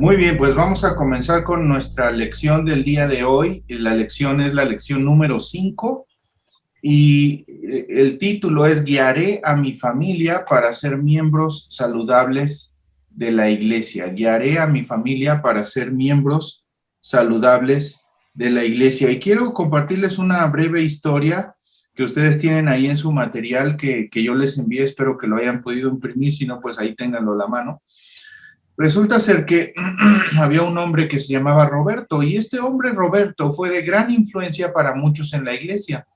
Muy bien, pues vamos a comenzar con nuestra lección del día de hoy. La lección es la lección número 5 y el título es Guiaré a mi familia para ser miembros saludables de la iglesia. Guiaré a mi familia para ser miembros saludables de la iglesia. Y quiero compartirles una breve historia que ustedes tienen ahí en su material que yo les envié. Espero que lo hayan podido imprimir, si no, pues ahí ténganlo a la mano. Resulta ser que había un hombre que se llamaba Roberto, y este hombre Roberto fue de gran influencia para muchos en la iglesia.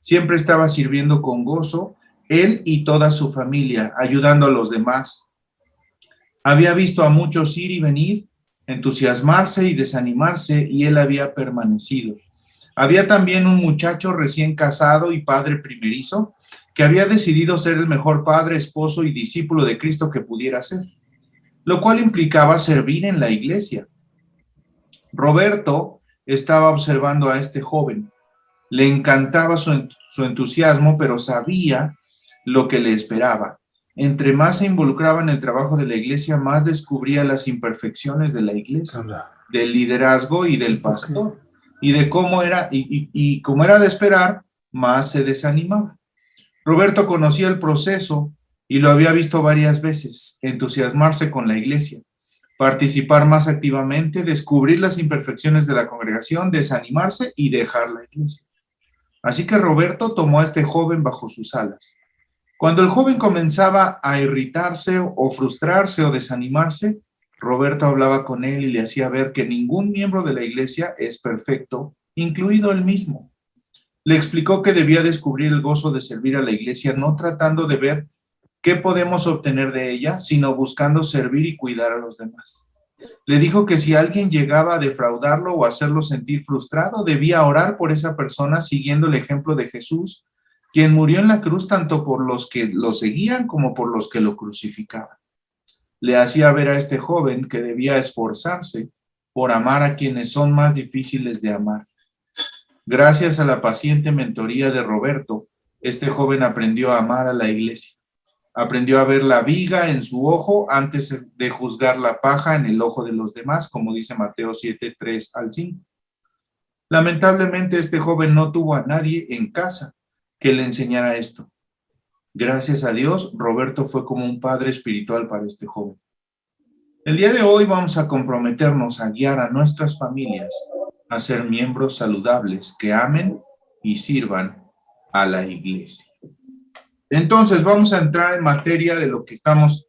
Siempre estaba sirviendo con gozo, él y toda su familia, ayudando a los demás. Había visto a muchos ir y venir, entusiasmarse y desanimarse, y él había permanecido. Había también un muchacho recién casado y padre primerizo, que había decidido ser el mejor padre, esposo y discípulo de Cristo que pudiera ser, lo cual implicaba servir en la iglesia. Roberto estaba observando a este joven. Le encantaba su entusiasmo, pero sabía lo que le esperaba. Entre más se involucraba en el trabajo de la iglesia, más descubría las imperfecciones de la iglesia, del liderazgo y del pastor, y de cómo era, y como era de esperar, más se desanimaba. Roberto conocía el proceso y lo había visto varias veces: entusiasmarse con la iglesia, participar más activamente, descubrir las imperfecciones de la congregación, desanimarse y dejar la iglesia. Así que Roberto tomó a este joven bajo sus alas. Cuando el joven comenzaba a irritarse o frustrarse o desanimarse, Roberto hablaba con él y le hacía ver que ningún miembro de la iglesia es perfecto, incluido él mismo. Le explicó que debía descubrir el gozo de servir a la iglesia, no tratando de ver qué podemos obtener de ella, sino buscando servir y cuidar a los demás. Le dijo que si alguien llegaba a defraudarlo o hacerlo sentir frustrado, debía orar por esa persona siguiendo el ejemplo de Jesús, quien murió en la cruz tanto por los que lo seguían como por los que lo crucificaban. Le hacía ver a este joven que debía esforzarse por amar a quienes son más difíciles de amar. Gracias a la paciente mentoría de Roberto, este joven aprendió a amar a la iglesia. Aprendió a ver la viga en su ojo antes de juzgar la paja en el ojo de los demás, como dice Mateo 7, 3 al 5. Lamentablemente, este joven no tuvo a nadie en casa que le enseñara esto. Gracias a Dios, Roberto fue como un padre espiritual para este joven. El día de hoy vamos a comprometernos a guiar a nuestras familias a ser miembros saludables que amen y sirvan a la iglesia. Entonces, vamos a entrar en materia de lo que estamos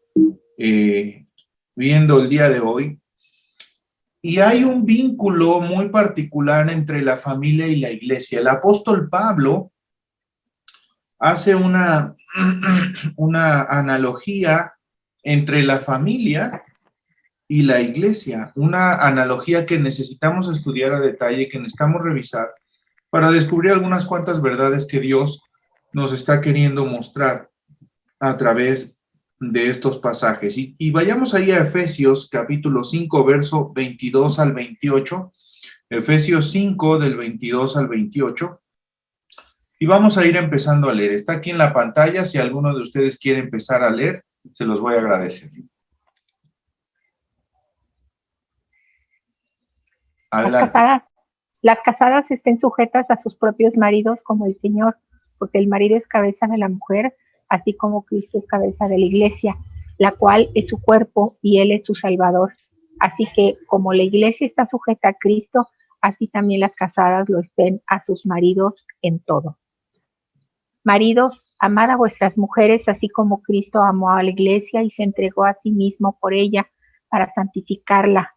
viendo el día de hoy. Y hay un vínculo muy particular entre la familia y la iglesia. El apóstol Pablo hace una analogía entre la familia y la iglesia, una analogía que necesitamos estudiar a detalle, que necesitamos revisar para descubrir algunas cuantas verdades que Dios nos está queriendo mostrar a través de estos pasajes. Y vayamos ahí a Efesios capítulo 5, verso 22 al 28, Efesios 5 del 22 al 28, y vamos a ir empezando a leer. Está aquí en la pantalla, si alguno de ustedes quiere empezar a leer, se los voy a agradecer. Adelante. Las casadas estén sujetas a sus propios maridos como el Señor, porque el marido es cabeza de la mujer, así como Cristo es cabeza de la iglesia, la cual es su cuerpo y Él es su Salvador. Así que como la iglesia está sujeta a Cristo, así también las casadas lo estén a sus maridos en todo. Maridos, amad a vuestras mujeres, así como Cristo amó a la iglesia y se entregó a sí mismo por ella, para santificarla,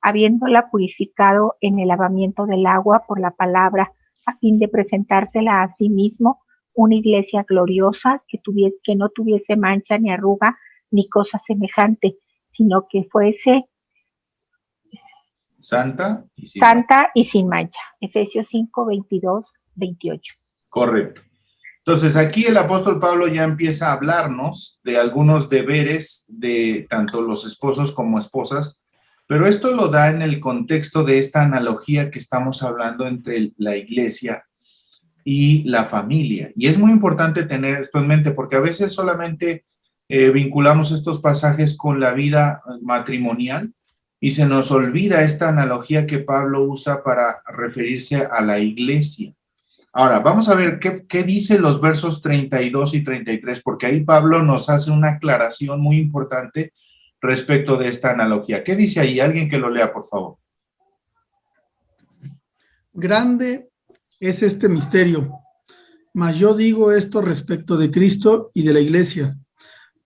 habiéndola purificado en el lavamiento del agua por la palabra, a fin de presentársela a sí mismo una iglesia gloriosa que no tuviese mancha ni arruga ni cosa semejante, sino que fuese santa y sin mancha. Efesios 5, 22, 28. Correcto. Entonces, aquí el apóstol Pablo ya empieza a hablarnos de algunos deberes de tanto los esposos como esposas, pero esto lo da en el contexto de esta analogía que estamos hablando entre la iglesia y la familia. Y es muy importante tener esto en mente, porque a veces solamente vinculamos estos pasajes con la vida matrimonial, y se nos olvida esta analogía que Pablo usa para referirse a la iglesia. Ahora, vamos a ver qué dice los versos 32 y 33, porque ahí Pablo nos hace una aclaración muy importante respecto de esta analogía. ¿Qué dice ahí? Alguien que lo lea, por favor. Grande es este misterio, mas yo digo esto respecto de Cristo y de la iglesia.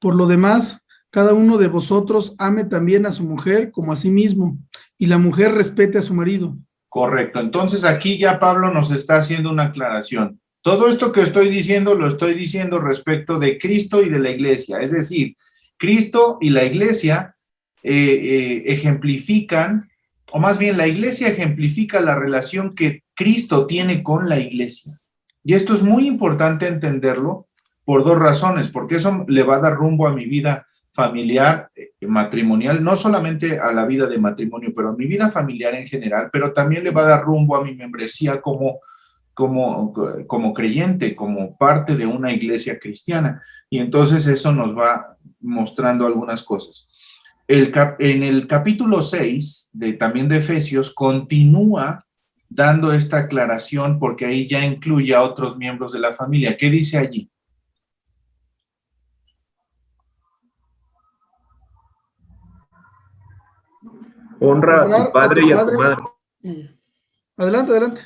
Por lo demás, cada uno de vosotros ame también a su mujer como a sí mismo, y la mujer respete a su marido. Correcto. Entonces aquí ya Pablo nos está haciendo una aclaración. Todo esto que estoy diciendo lo estoy diciendo respecto de Cristo y de la iglesia. Es decir, Cristo y la iglesia ejemplifican, o más bien la iglesia ejemplifica la relación que Cristo tiene con la iglesia. Y esto es muy importante entenderlo por dos razones, porque eso le va a dar rumbo a mi vida familiar, matrimonial, no solamente a la vida de matrimonio, pero a mi vida familiar en general, pero también le va a dar rumbo a mi membresía como creyente, como parte de una iglesia cristiana. Y entonces eso nos va mostrando algunas cosas. En el capítulo 6, también de Efesios, continúa dando esta aclaración porque ahí ya incluye a otros miembros de la familia. ¿Qué dice allí? Honra a tu padre y a tu madre. Adelante, adelante.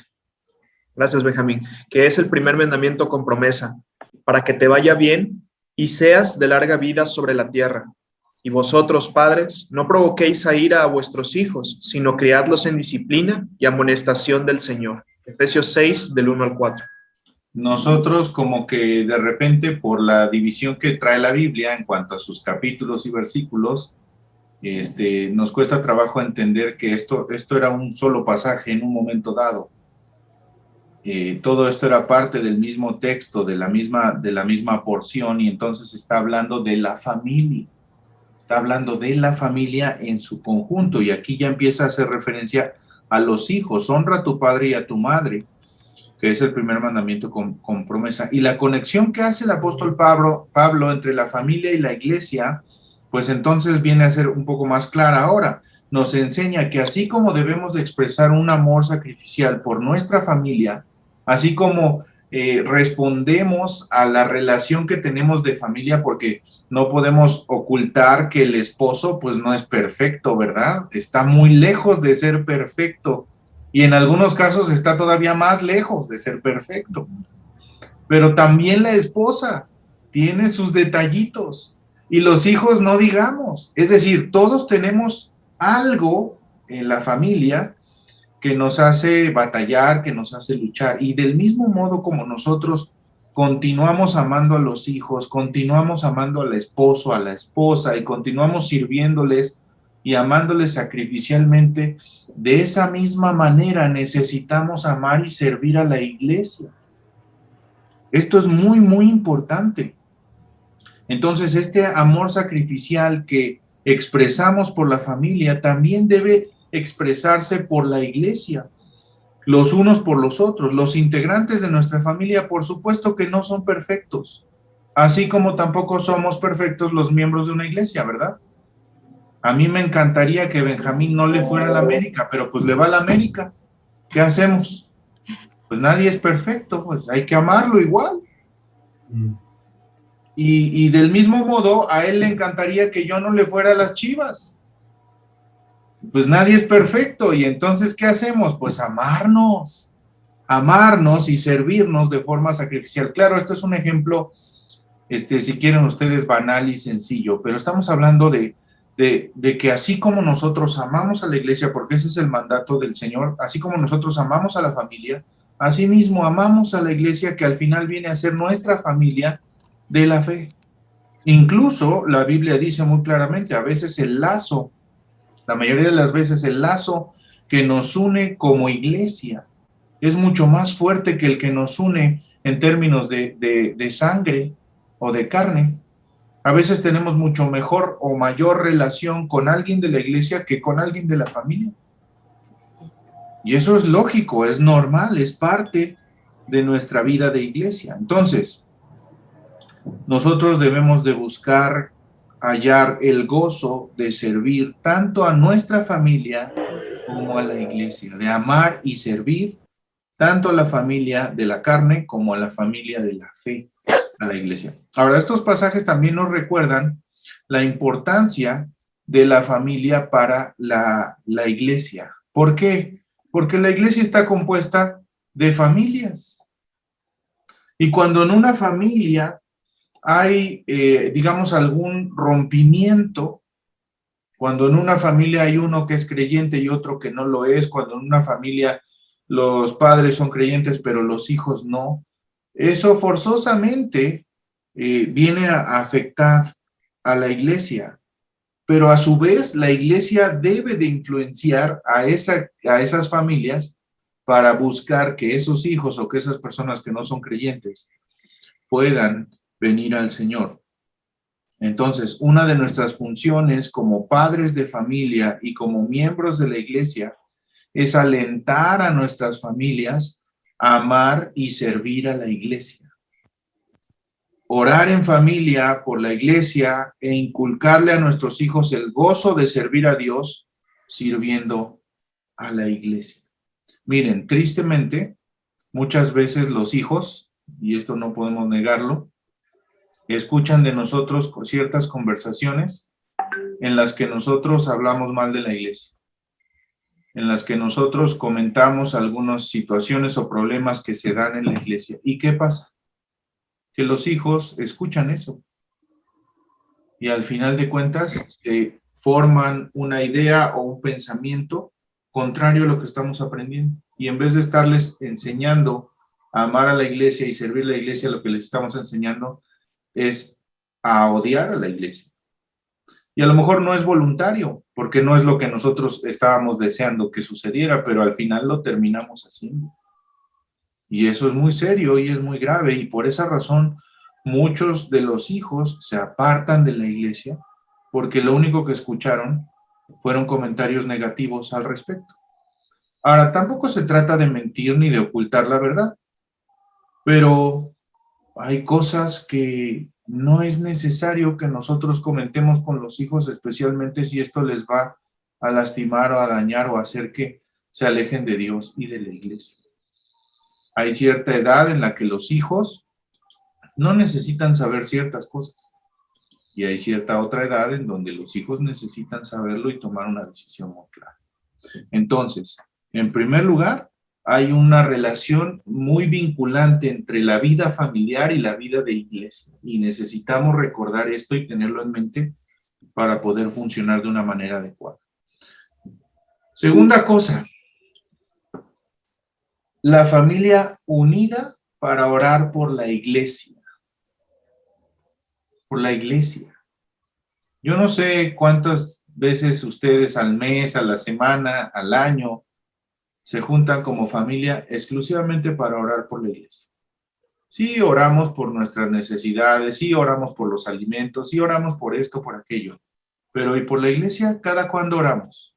Gracias, Benjamín. Que es el primer mandamiento con promesa, para que te vaya bien y seas de larga vida sobre la tierra. Y vosotros, padres, no provoquéis a ira a vuestros hijos, sino criadlos en disciplina y amonestación del Señor. Efesios 6, del 1 al 4. Nosotros como que de repente por la división que trae la Biblia en cuanto a sus capítulos y versículos, nos cuesta trabajo entender que esto era un solo pasaje en un momento dado. Todo esto era parte del mismo texto, de la misma porción, y entonces está hablando de la familia. Está hablando de la familia en su conjunto, y aquí ya empieza a hacer referencia a los hijos. Honra a tu padre y a tu madre, que es el primer mandamiento con promesa. Y la conexión que hace el apóstol Pablo entre la familia y la iglesia, pues entonces viene a ser un poco más clara ahora. Nos enseña que así como debemos de expresar un amor sacrificial por nuestra familia, así como respondemos a la relación que tenemos de familia, porque no podemos ocultar que el esposo pues no es perfecto, ¿verdad? Está muy lejos de ser perfecto y en algunos casos está todavía más lejos de ser perfecto. Pero también la esposa tiene sus detallitos y los hijos no digamos. Es decir, todos tenemos algo en la familia que nos hace batallar, que nos hace luchar. Y del mismo modo como nosotros continuamos amando a los hijos, continuamos amando al esposo, a la esposa, y continuamos sirviéndoles y amándoles sacrificialmente, de esa misma manera necesitamos amar y servir a la iglesia. Esto es muy, muy importante. Entonces, este amor sacrificial que expresamos por la familia también debe expresarse por la iglesia, los unos por los otros. Los integrantes de nuestra familia, por supuesto que no son perfectos, así como tampoco somos perfectos los miembros de una iglesia, ¿verdad? A mí me encantaría que Benjamín no le fuera a la América, pero pues le va a la América. ¿Qué hacemos? Pues nadie es perfecto, pues hay que amarlo igual. Y del mismo modo, a él le encantaría que yo no le fuera a las Chivas. Pues nadie es perfecto, y entonces, ¿qué hacemos? Pues amarnos y servirnos de forma sacrificial. Claro, esto es un ejemplo, si quieren ustedes, banal y sencillo, pero estamos hablando de que así como nosotros amamos a la iglesia, porque ese es el mandato del Señor, así como nosotros amamos a la familia, así mismo amamos a la iglesia, que al final viene a ser nuestra familia de la fe. Incluso la Biblia dice muy claramente, a veces la mayoría de las veces el lazo que nos une como iglesia es mucho más fuerte que el que nos une en términos de sangre o de carne. A veces tenemos mucho mejor o mayor relación con alguien de la iglesia que con alguien de la familia. Y eso es lógico, es normal, es parte de nuestra vida de iglesia. Entonces, nosotros debemos de buscar hallar el gozo de servir tanto a nuestra familia como a la iglesia, de amar y servir tanto a la familia de la carne como a la familia de la fe, a la iglesia. Ahora, estos pasajes también nos recuerdan la importancia de la familia para la iglesia. ¿Por qué? Porque la iglesia está compuesta de familias. Y cuando en una familia hay, digamos, algún rompimiento, cuando en una familia hay uno que es creyente y otro que no lo es, cuando en una familia los padres son creyentes pero los hijos no, eso forzosamente viene a afectar a la iglesia. Pero a su vez la iglesia debe de influenciar a esas familias para buscar que esos hijos o que esas personas que no son creyentes puedan venir al Señor. Entonces, una de nuestras funciones como padres de familia y como miembros de la iglesia es alentar a nuestras familias a amar y servir a la iglesia. Orar en familia por la iglesia e inculcarle a nuestros hijos el gozo de servir a Dios sirviendo a la iglesia. Miren, tristemente, muchas veces los hijos, y esto no podemos negarlo, escuchan de nosotros ciertas conversaciones en las que nosotros hablamos mal de la iglesia, en las que nosotros comentamos algunas situaciones o problemas que se dan en la iglesia. ¿Y qué pasa? Que los hijos escuchan eso y al final de cuentas se forman una idea o un pensamiento contrario a lo que estamos aprendiendo. Y en vez de estarles enseñando a amar a la iglesia y servir a la iglesia, lo que les estamos enseñando es a odiar a la iglesia. Y a lo mejor no es voluntario, porque no es lo que nosotros estábamos deseando que sucediera, pero al final lo terminamos haciendo. Y eso es muy serio y es muy grave, y por esa razón muchos de los hijos se apartan de la iglesia porque lo único que escucharon fueron comentarios negativos al respecto. Ahora, tampoco se trata de mentir ni de ocultar la verdad, pero hay cosas que no es necesario que nosotros comentemos con los hijos, especialmente si esto les va a lastimar o a dañar o a hacer que se alejen de Dios y de la iglesia. Hay cierta edad en la que los hijos no necesitan saber ciertas cosas. Y hay cierta otra edad en donde los hijos necesitan saberlo y tomar una decisión muy clara. Entonces, en primer lugar, hay una relación muy vinculante entre la vida familiar y la vida de iglesia. Y necesitamos recordar esto y tenerlo en mente para poder funcionar de una manera adecuada. Segunda cosa, la familia unida para orar por la iglesia. Por la iglesia. Yo no sé cuántas veces ustedes al mes, a la semana, al año, se juntan como familia exclusivamente para orar por la iglesia. Sí, oramos por nuestras necesidades, sí, oramos por los alimentos, sí, oramos por esto, por aquello. Pero ¿y por la iglesia? ¿Cada cuándo oramos?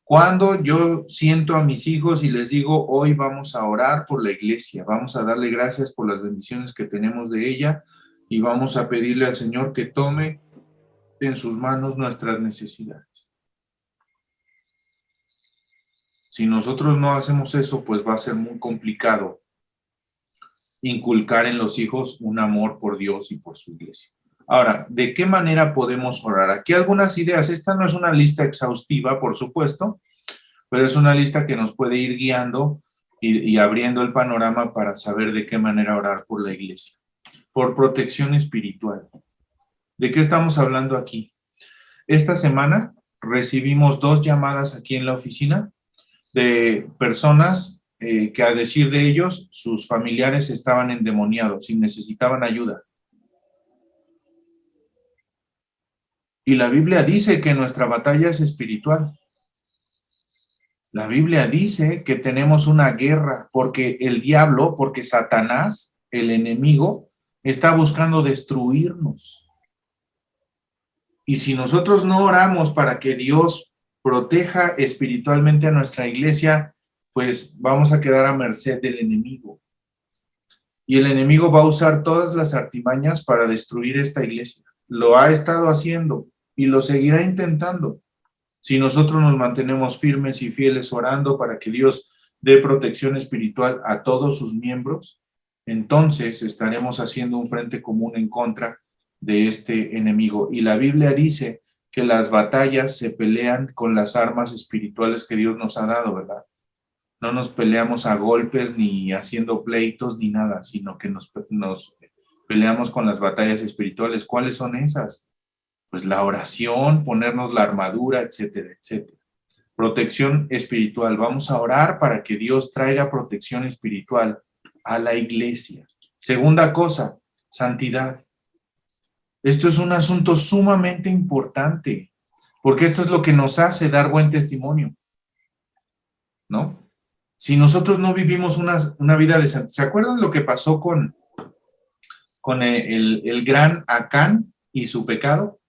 Cuando yo siento a mis hijos y les digo, hoy vamos a orar por la iglesia, vamos a darle gracias por las bendiciones que tenemos de ella y vamos a pedirle al Señor que tome en sus manos nuestras necesidades. Si nosotros no hacemos eso, pues va a ser muy complicado inculcar en los hijos un amor por Dios y por su iglesia. Ahora, ¿de qué manera podemos orar? Aquí algunas ideas. Esta no es una lista exhaustiva, por supuesto, pero es una lista que nos puede ir guiando y abriendo el panorama para saber de qué manera orar por la iglesia. Por protección espiritual. ¿De qué estamos hablando aquí? Esta semana recibimos 2 llamadas aquí en la oficina de personas que, a decir de ellos, sus familiares estaban endemoniados y necesitaban ayuda. Y la Biblia dice que nuestra batalla es espiritual. La Biblia dice que tenemos una guerra porque el diablo, porque Satanás, el enemigo, está buscando destruirnos. Y si nosotros no oramos para que Dios proteja espiritualmente a nuestra iglesia, pues vamos a quedar a merced del enemigo. Y el enemigo va a usar todas las artimañas para destruir esta iglesia. lo ha estado haciendo y lo seguirá intentando. Si nosotros nos mantenemos firmes y fieles orando para que Dios dé protección espiritual a todos sus miembros, entonces estaremos haciendo un frente común en contra de este enemigo. Y la Biblia dice que las batallas se pelean con las armas espirituales que Dios nos ha dado, ¿verdad? No nos peleamos a golpes ni haciendo pleitos ni nada, sino que nos peleamos con las batallas espirituales. ¿Cuáles son esas? Pues la oración, ponernos la armadura, etcétera, etcétera. Protección espiritual. Vamos a orar para que Dios traiga protección espiritual a la iglesia. Segunda cosa, santidad. Esto es un asunto sumamente importante, porque esto es lo que nos hace dar buen testimonio, ¿no? Si nosotros no vivimos una vida de santidad, ¿se acuerdan lo que pasó con el gran Acán y su pecado?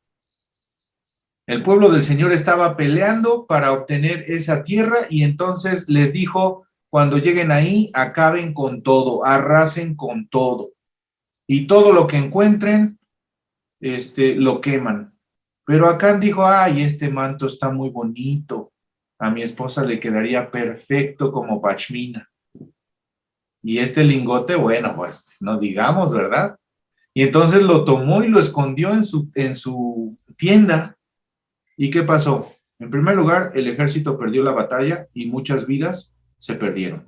El pueblo del Señor estaba peleando para obtener esa tierra y entonces les dijo, cuando lleguen ahí, acaben con todo, arrasen con todo. Y todo lo que encuentren, lo queman. Pero Acán dijo, ay, este manto está muy bonito. A mi esposa le quedaría perfecto como pashmina. Y este lingote, bueno, pues no digamos, ¿verdad? Y entonces lo tomó y lo escondió en su tienda. ¿Y qué pasó? En primer lugar, el ejército perdió la batalla y muchas vidas se perdieron.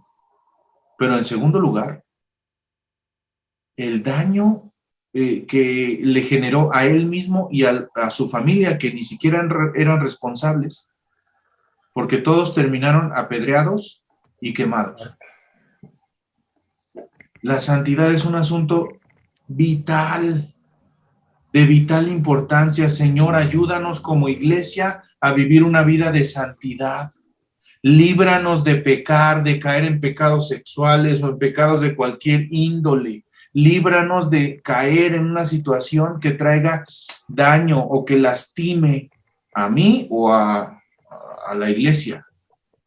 Pero en segundo lugar, el daño que le generó a él mismo y a su familia, que ni siquiera eran responsables, porque todos terminaron apedreados y quemados. La santidad es un asunto vital, de vital importancia. Señor, ayúdanos como iglesia a vivir una vida de santidad. Líbranos de pecar, de caer en pecados sexuales o en pecados de cualquier índole. Líbranos de caer en una situación que traiga daño o que lastime a mí o a la iglesia.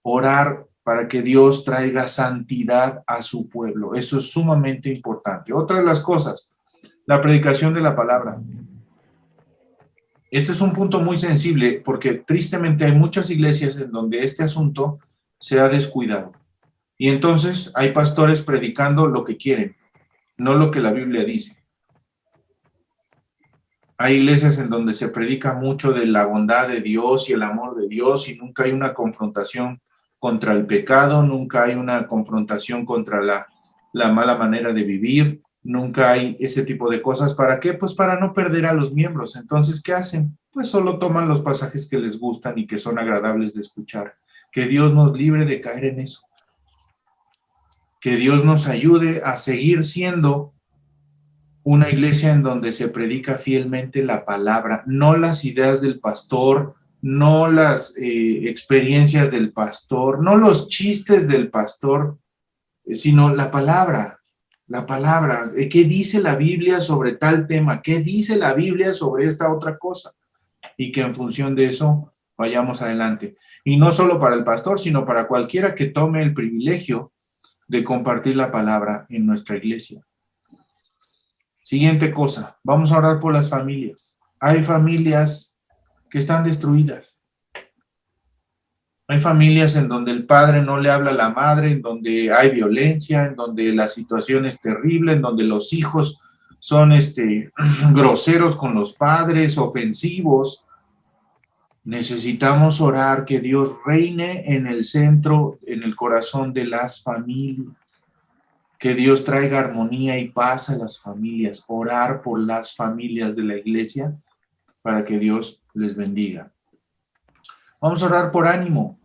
Orar para que Dios traiga santidad a su pueblo. Eso es sumamente importante. Otra de las cosas, la predicación de la palabra. Este es un punto muy sensible porque tristemente hay muchas iglesias en donde este asunto se ha descuidado. Y entonces hay pastores predicando lo que quieren, no lo que la Biblia dice. Hay iglesias en donde se predica mucho de la bondad de Dios y el amor de Dios y nunca hay una confrontación contra el pecado, nunca hay una confrontación contra la mala manera de vivir, nunca hay ese tipo de cosas. ¿Para qué? Pues para no perder a los miembros. Entonces, ¿qué hacen? Pues solo toman los pasajes que les gustan y que son agradables de escuchar. Que Dios nos libre de caer en eso. Que Dios nos ayude a seguir siendo una iglesia en donde se predica fielmente la palabra, no las ideas del pastor, no las experiencias del pastor, no los chistes del pastor, sino la palabra. La palabra. ¿Qué dice la Biblia sobre tal tema? ¿Qué dice la Biblia sobre esta otra cosa? Y que en función de eso vayamos adelante. Y no solo para el pastor, sino para cualquiera que tome el privilegio de compartir la palabra en nuestra iglesia. Siguiente cosa, vamos a orar por las familias. Hay familias que están destruidas. Hay familias en donde el padre no le habla a la madre, en donde hay violencia, en donde la situación es terrible, en donde los hijos son groseros con los padres, ofensivos. Necesitamos orar que Dios reine en el centro, en el corazón de las familias. Que Dios traiga armonía y paz a las familias, orar por las familias de la iglesia para que Dios les bendiga. Vamos a orar por ánimo.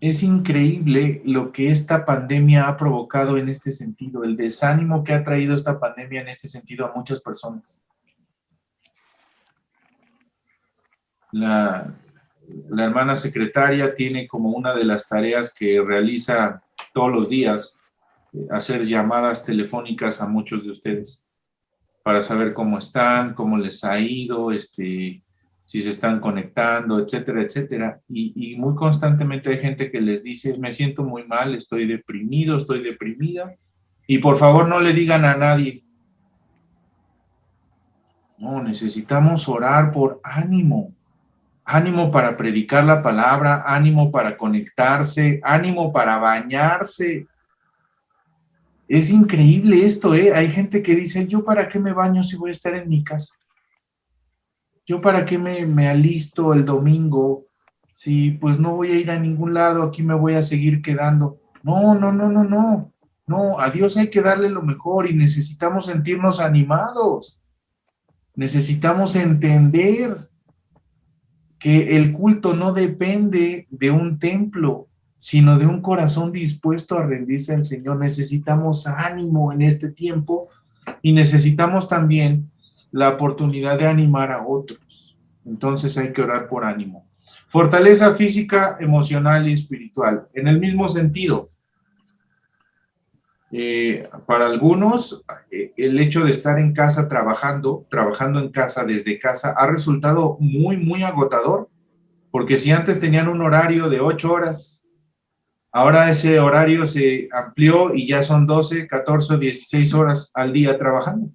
Es increíble lo que esta pandemia ha provocado en este sentido, el desánimo que ha traído esta pandemia en este sentido a muchas personas. La hermana secretaria tiene como una de las tareas que realiza todos los días hacer llamadas telefónicas a muchos de ustedes para saber cómo están, cómo les ha ido, si se están conectando, etcétera, etcétera. Y muy constantemente hay gente que les dice, me siento muy mal, estoy deprimido, estoy deprimida, y por favor no le digan a nadie. No, necesitamos orar por ánimo. Ánimo para predicar la palabra, ánimo para conectarse, ánimo para bañarse. Es increíble esto, ¿eh? Hay gente que dice, ¿yo para qué me baño si voy a estar en mi casa? ¿Yo para qué me alisto el domingo si pues no voy a ir a ningún lado, aquí me voy a seguir quedando? No, no, no, no, no. No, a Dios hay que darle lo mejor y necesitamos sentirnos animados. Necesitamos entender que el culto no depende de un templo, sino de un corazón dispuesto a rendirse al Señor. Necesitamos ánimo en este tiempo y necesitamos también la oportunidad de animar a otros. Entonces hay que orar por ánimo. Fortaleza física, emocional y espiritual. En el mismo sentido, para algunos, el hecho de estar en casa trabajando en casa, desde casa, ha resultado muy, muy agotador, porque si antes tenían un horario de 8 horas, ahora ese horario se amplió y ya son 12, 14 o 16 horas al día trabajando.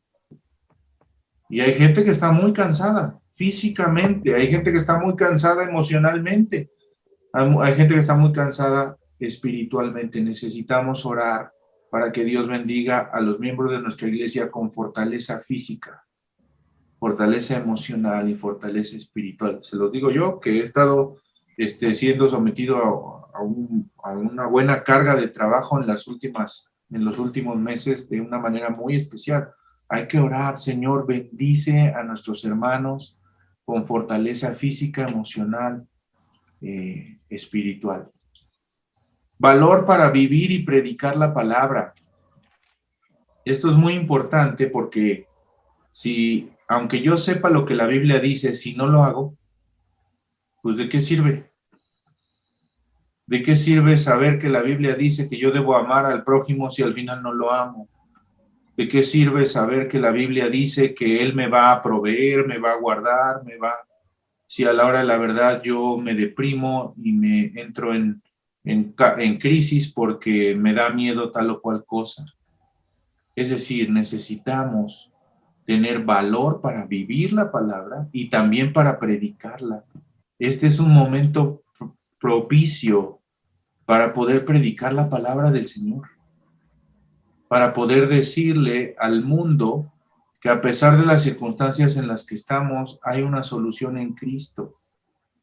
Y hay gente que está muy cansada físicamente, hay gente que está muy cansada emocionalmente, hay gente que está muy cansada espiritualmente. Necesitamos orar para que Dios bendiga a los miembros de nuestra iglesia con fortaleza física, fortaleza emocional y fortaleza espiritual. Se los digo yo, que he estado siendo sometido a una buena carga de trabajo en los últimos meses de una manera muy especial. Hay que orar, Señor, bendice a nuestros hermanos con fortaleza física, emocional, espiritual. Valor para vivir y predicar la palabra. Esto es muy importante porque aunque yo sepa lo que la Biblia dice, si no lo hago, pues ¿de qué sirve? ¿De qué sirve saber que la Biblia dice que yo debo amar al prójimo si al final no lo amo? ¿De qué sirve saber que la Biblia dice que Él me va a proveer, me va a guardar, si a la hora de la verdad yo me deprimo y me entro en crisis porque me da miedo tal o cual cosa? Es decir, necesitamos tener valor para vivir la palabra y también para predicarla. Este es un momento propicio para poder predicar la palabra del Señor, para poder decirle al mundo que a pesar de las circunstancias en las que estamos, hay una solución en Cristo.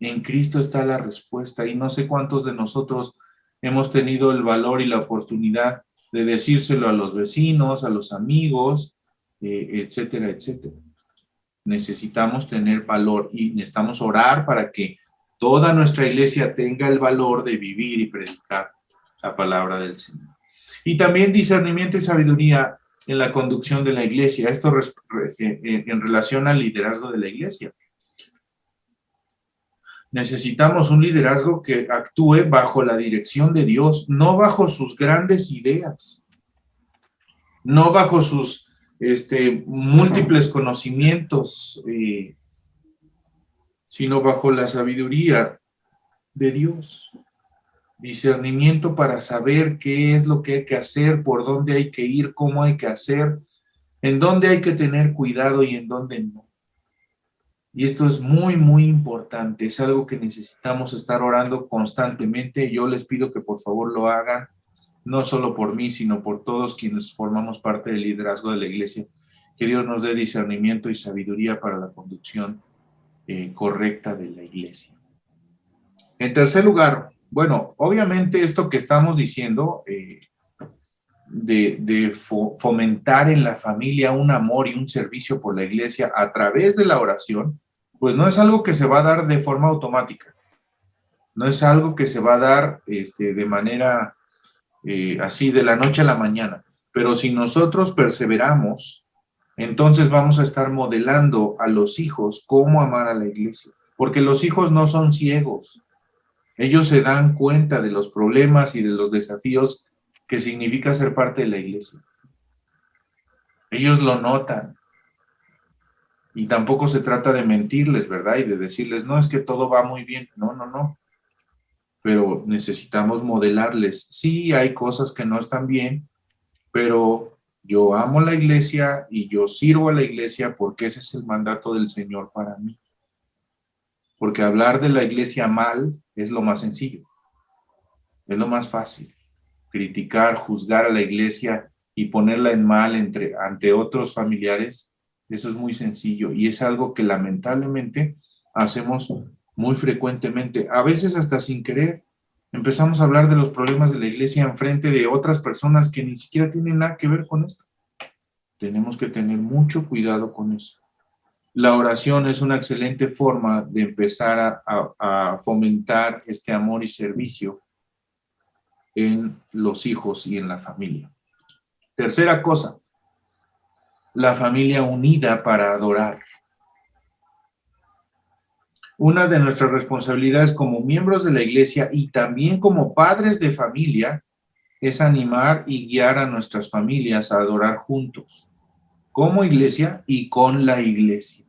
En Cristo está la respuesta y no sé cuántos de nosotros hemos tenido el valor y la oportunidad de decírselo a los vecinos, a los amigos, etcétera, etcétera. Necesitamos tener valor y necesitamos orar para que toda nuestra iglesia tenga el valor de vivir y predicar la palabra del Señor. Y también discernimiento y sabiduría en la conducción de la iglesia. Esto en relación al liderazgo de la iglesia. Necesitamos un liderazgo que actúe bajo la dirección de Dios, no bajo sus grandes ideas, no bajo sus múltiples conocimientos, sino bajo la sabiduría de Dios. Discernimiento para saber qué es lo que hay que hacer, por dónde hay que ir, cómo hay que hacer, en dónde hay que tener cuidado y en dónde no. Y esto es muy, muy importante. Es algo que necesitamos estar orando constantemente. Yo les pido que por favor lo hagan, no solo por mí, sino por todos quienes formamos parte del liderazgo de la iglesia. Que Dios nos dé discernimiento y sabiduría para la conducción correcta de la iglesia. En tercer lugar, bueno, obviamente esto que estamos diciendo de fomentar en la familia un amor y un servicio por la iglesia a través de la oración, pues no es algo que se va a dar de forma automática, no es algo que se va a dar de manera así de la noche a la mañana, pero si nosotros perseveramos, entonces vamos a estar modelando a los hijos cómo amar a la iglesia, porque los hijos no son ciegos, ellos se dan cuenta de los problemas y de los desafíos que significa ser parte de la iglesia. Ellos lo notan. Y tampoco se trata de mentirles, ¿verdad? Y de decirles, no, es que todo va muy bien. No, no, no. Pero necesitamos modelarles. Sí, hay cosas que no están bien, pero Yo amo la iglesia y yo sirvo a la iglesia porque ese es el mandato del Señor para mí. Porque hablar de la iglesia mal es lo más sencillo, es lo más fácil. Criticar, juzgar a la iglesia y ponerla en mal ante otros familiares, eso es muy sencillo y es algo que lamentablemente hacemos muy frecuentemente, a veces hasta sin querer. Empezamos a hablar de los problemas de la iglesia en frente de otras personas que ni siquiera tienen nada que ver con esto. Tenemos que tener mucho cuidado con eso. La oración es una excelente forma de empezar a fomentar este amor y servicio en los hijos y en la familia. Tercera cosa, la familia unida para adorar. Una de nuestras responsabilidades como miembros de la iglesia y también como padres de familia es animar y guiar a nuestras familias a adorar juntos, como iglesia y con la iglesia.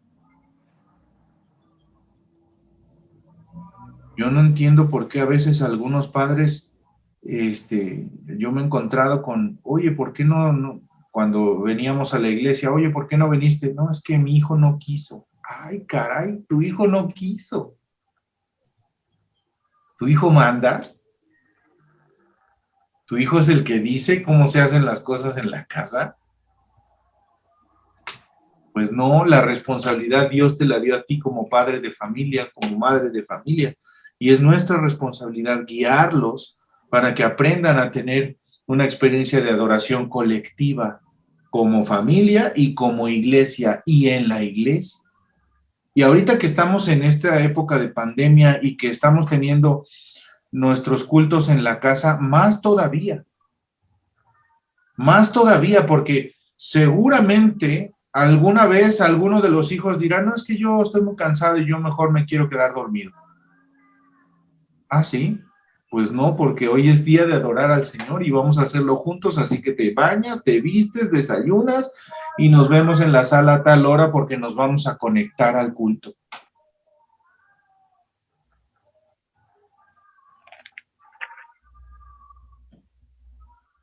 Yo no entiendo por qué a veces algunos padres, yo me he encontrado con, oye, ¿por qué no, cuando veníamos a la iglesia, oye, ¿por qué no viniste? No, es que mi hijo no quiso. Ay, caray, tu hijo no quiso. ¿Tu hijo manda? ¿Tu hijo es el que dice cómo se hacen las cosas en la casa? Pues no, la responsabilidad Dios te la dio a ti como padre de familia, como madre de familia. Y es nuestra responsabilidad guiarlos para que aprendan a tener una experiencia de adoración colectiva como familia y como iglesia y en la iglesia. Y ahorita que estamos en esta época de pandemia y que estamos teniendo nuestros cultos en la casa, más todavía, porque seguramente alguna vez alguno de los hijos dirá, no, es que yo estoy muy cansado y yo mejor me quiero quedar dormido. ¿Ah, sí? Pues no, porque hoy es día de adorar al Señor y vamos a hacerlo juntos, así que te bañas, te vistes, desayunas y nos vemos en la sala a tal hora porque nos vamos a conectar al culto.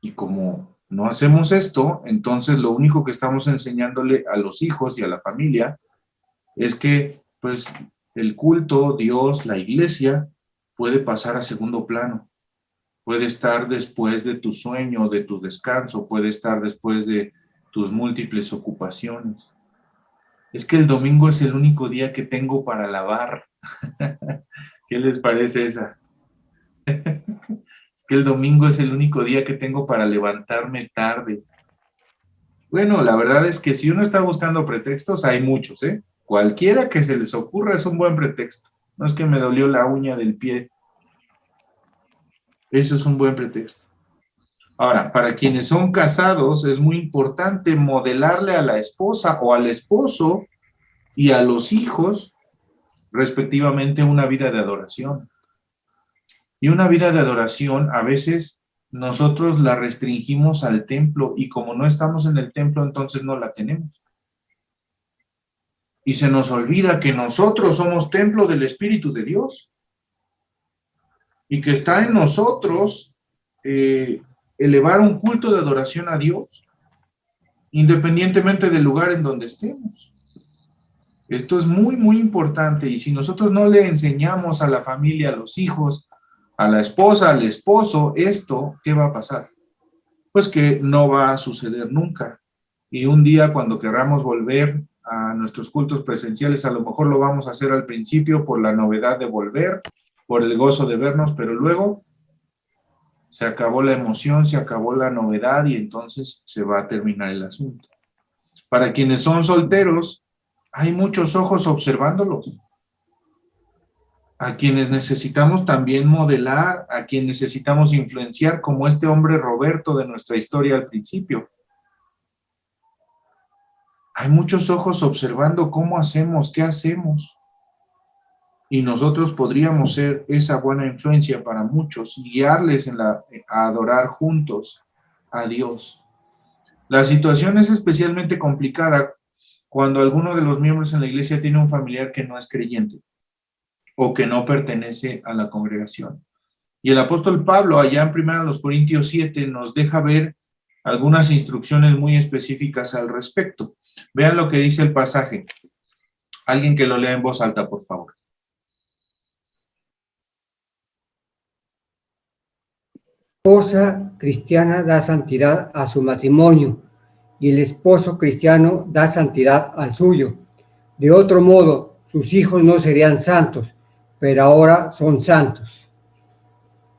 Y como no hacemos esto, entonces lo único que estamos enseñándole a los hijos y a la familia es que, pues, el culto, Dios, la iglesia, puede pasar a segundo plano. Puede estar después de tu sueño, de tu descanso, puede estar después de tus múltiples ocupaciones. Es que el domingo es el único día que tengo para lavar. ¿Qué les parece esa? Es que el domingo es el único día que tengo para levantarme tarde. Bueno, la verdad es que si uno está buscando pretextos, hay muchos, ¿eh? Cualquiera que se les ocurra es un buen pretexto. No es que me dolió la uña del pie. Eso es un buen pretexto. Ahora, para quienes son casados, es muy importante modelarle a la esposa o al esposo y a los hijos, respectivamente, una vida de adoración. Y una vida de adoración, a veces nosotros la restringimos al templo y como no estamos en el templo, entonces no la tenemos. Y se nos olvida que nosotros somos templo del Espíritu de Dios y que está en nosotros elevar un culto de adoración a Dios, independientemente del lugar en donde estemos. Esto es muy, muy importante y si nosotros no le enseñamos a la familia, a los hijos, a la esposa, al esposo, esto, ¿qué va a pasar? Pues que no va a suceder nunca. Y un día cuando queramos volver a nuestros cultos presenciales, a lo mejor lo vamos a hacer al principio por la novedad de volver, por el gozo de vernos, pero luego se acabó la emoción, se acabó la novedad y entonces se va a terminar el asunto. Para quienes son solteros, hay muchos ojos observándolos. A quienes necesitamos también modelar, a quienes necesitamos influenciar, como este hombre Roberto de nuestra historia al principio. Hay muchos ojos observando cómo hacemos, qué hacemos. Y nosotros podríamos ser esa buena influencia para muchos, guiarles a adorar juntos a Dios. La situación es especialmente complicada cuando alguno de los miembros en la iglesia tiene un familiar que no es creyente o que no pertenece a la congregación. Y el apóstol Pablo, allá en 1 Corintios 7, nos deja ver algunas instrucciones muy específicas al respecto. Vean lo que dice el pasaje. Alguien que lo lea en voz alta, por favor. La esposa cristiana da santidad a su matrimonio y el esposo cristiano da santidad al suyo. De otro modo, sus hijos no serían santos, pero ahora son santos.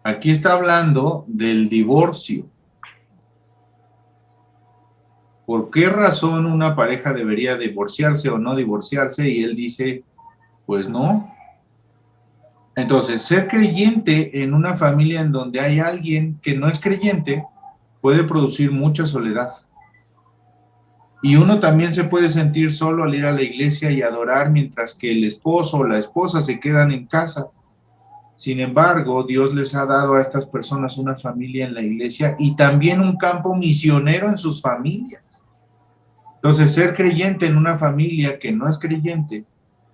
Aquí está hablando del divorcio. ¿Por qué razón una pareja debería divorciarse o no divorciarse? Y él dice, pues no. Entonces, ser creyente en una familia en donde hay alguien que no es creyente puede producir mucha soledad. Y uno también se puede sentir solo al ir a la iglesia y adorar mientras que el esposo o la esposa se quedan en casa. Sin embargo, Dios les ha dado a estas personas una familia en la iglesia y también un campo misionero en sus familias. Entonces, ser creyente en una familia que no es creyente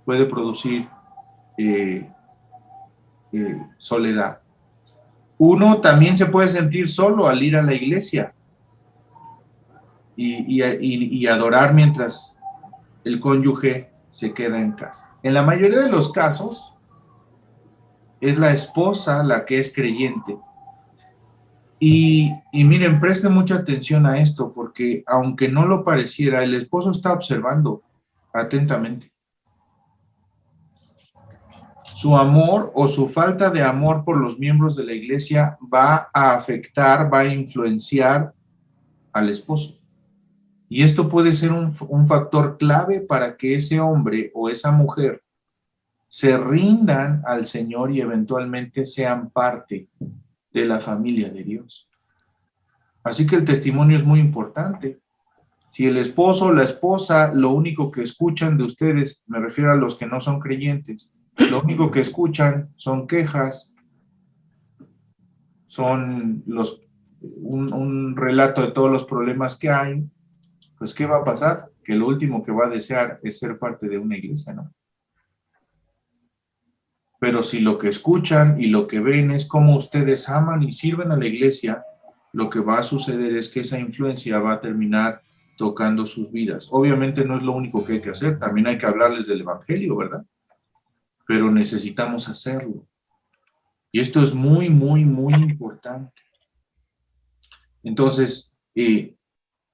puede producir soledad. Uno también se puede sentir solo al ir a la iglesia y adorar mientras el cónyuge se queda en casa. En la mayoría de los casos, es la esposa la que es creyente. Y miren, presten mucha atención a esto, porque aunque no lo pareciera, el esposo está observando atentamente. Su amor o su falta de amor por los miembros de la iglesia va a afectar, va a influenciar al esposo. Y esto puede ser un factor clave para que ese hombre o esa mujer se rindan al Señor y eventualmente sean parte de la familia de Dios. Así que el testimonio es muy importante. Si el esposo o la esposa, lo único que escuchan de ustedes, me refiero a los que no son creyentes, lo único que escuchan son quejas, son un relato de todos los problemas que hay, pues ¿qué va a pasar? Que lo último que va a desear es ser parte de una iglesia, ¿no? Pero si lo que escuchan y lo que ven es cómo ustedes aman y sirven a la iglesia, lo que va a suceder es que esa influencia va a terminar tocando sus vidas. Obviamente no es lo único que hay que hacer, también hay que hablarles del evangelio, ¿verdad? Pero necesitamos hacerlo. Y esto es muy, muy, muy importante. Entonces,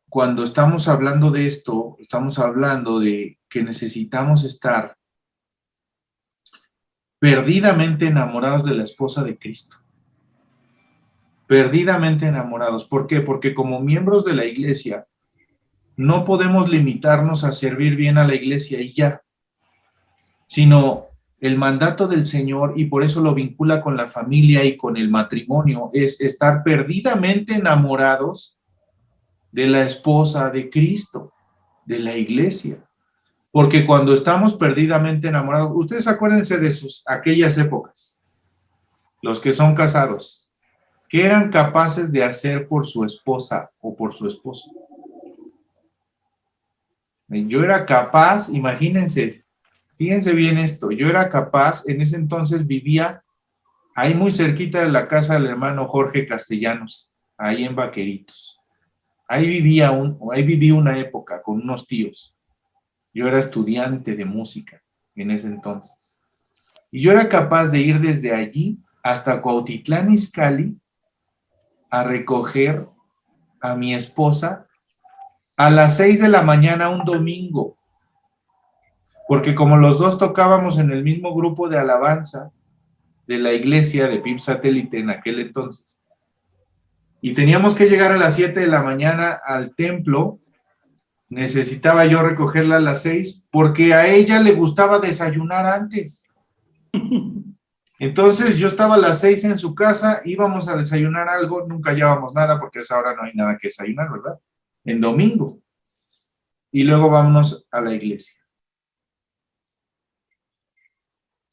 cuando estamos hablando de esto, estamos hablando de que necesitamos estar perdidamente enamorados de la esposa de Cristo. Perdidamente enamorados. ¿Por qué? Porque como miembros de la iglesia, no podemos limitarnos a servir bien a la iglesia y ya, sino el mandato del Señor, y por eso lo vincula con la familia y con el matrimonio, es estar perdidamente enamorados de la esposa de Cristo, de la iglesia. Porque cuando estamos perdidamente enamorados, ustedes acuérdense de aquellas épocas, los que son casados, ¿qué eran capaces de hacer por su esposa o por su esposo? Yo era capaz, imagínense, fíjense bien esto, yo era capaz, en ese entonces vivía ahí muy cerquita de la casa del hermano Jorge Castellanos, ahí en Vaqueritos. Ahí viví una época con unos tíos. Yo era estudiante de música en ese entonces. Y yo era capaz de ir desde allí hasta Cuautitlán Izcalli a recoger a mi esposa a las 6 de la mañana un domingo. Porque como los dos tocábamos en el mismo grupo de alabanza de la iglesia de PIB Satélite en aquel entonces, y teníamos que llegar a las 7 de la mañana al templo, necesitaba yo recogerla a las 6 porque a ella le gustaba desayunar antes. Entonces yo estaba a las 6 en su casa, íbamos a desayunar algo, nunca llevábamos nada porque a esa hora no hay nada que desayunar, ¿verdad? En domingo. Y luego vámonos a la iglesia.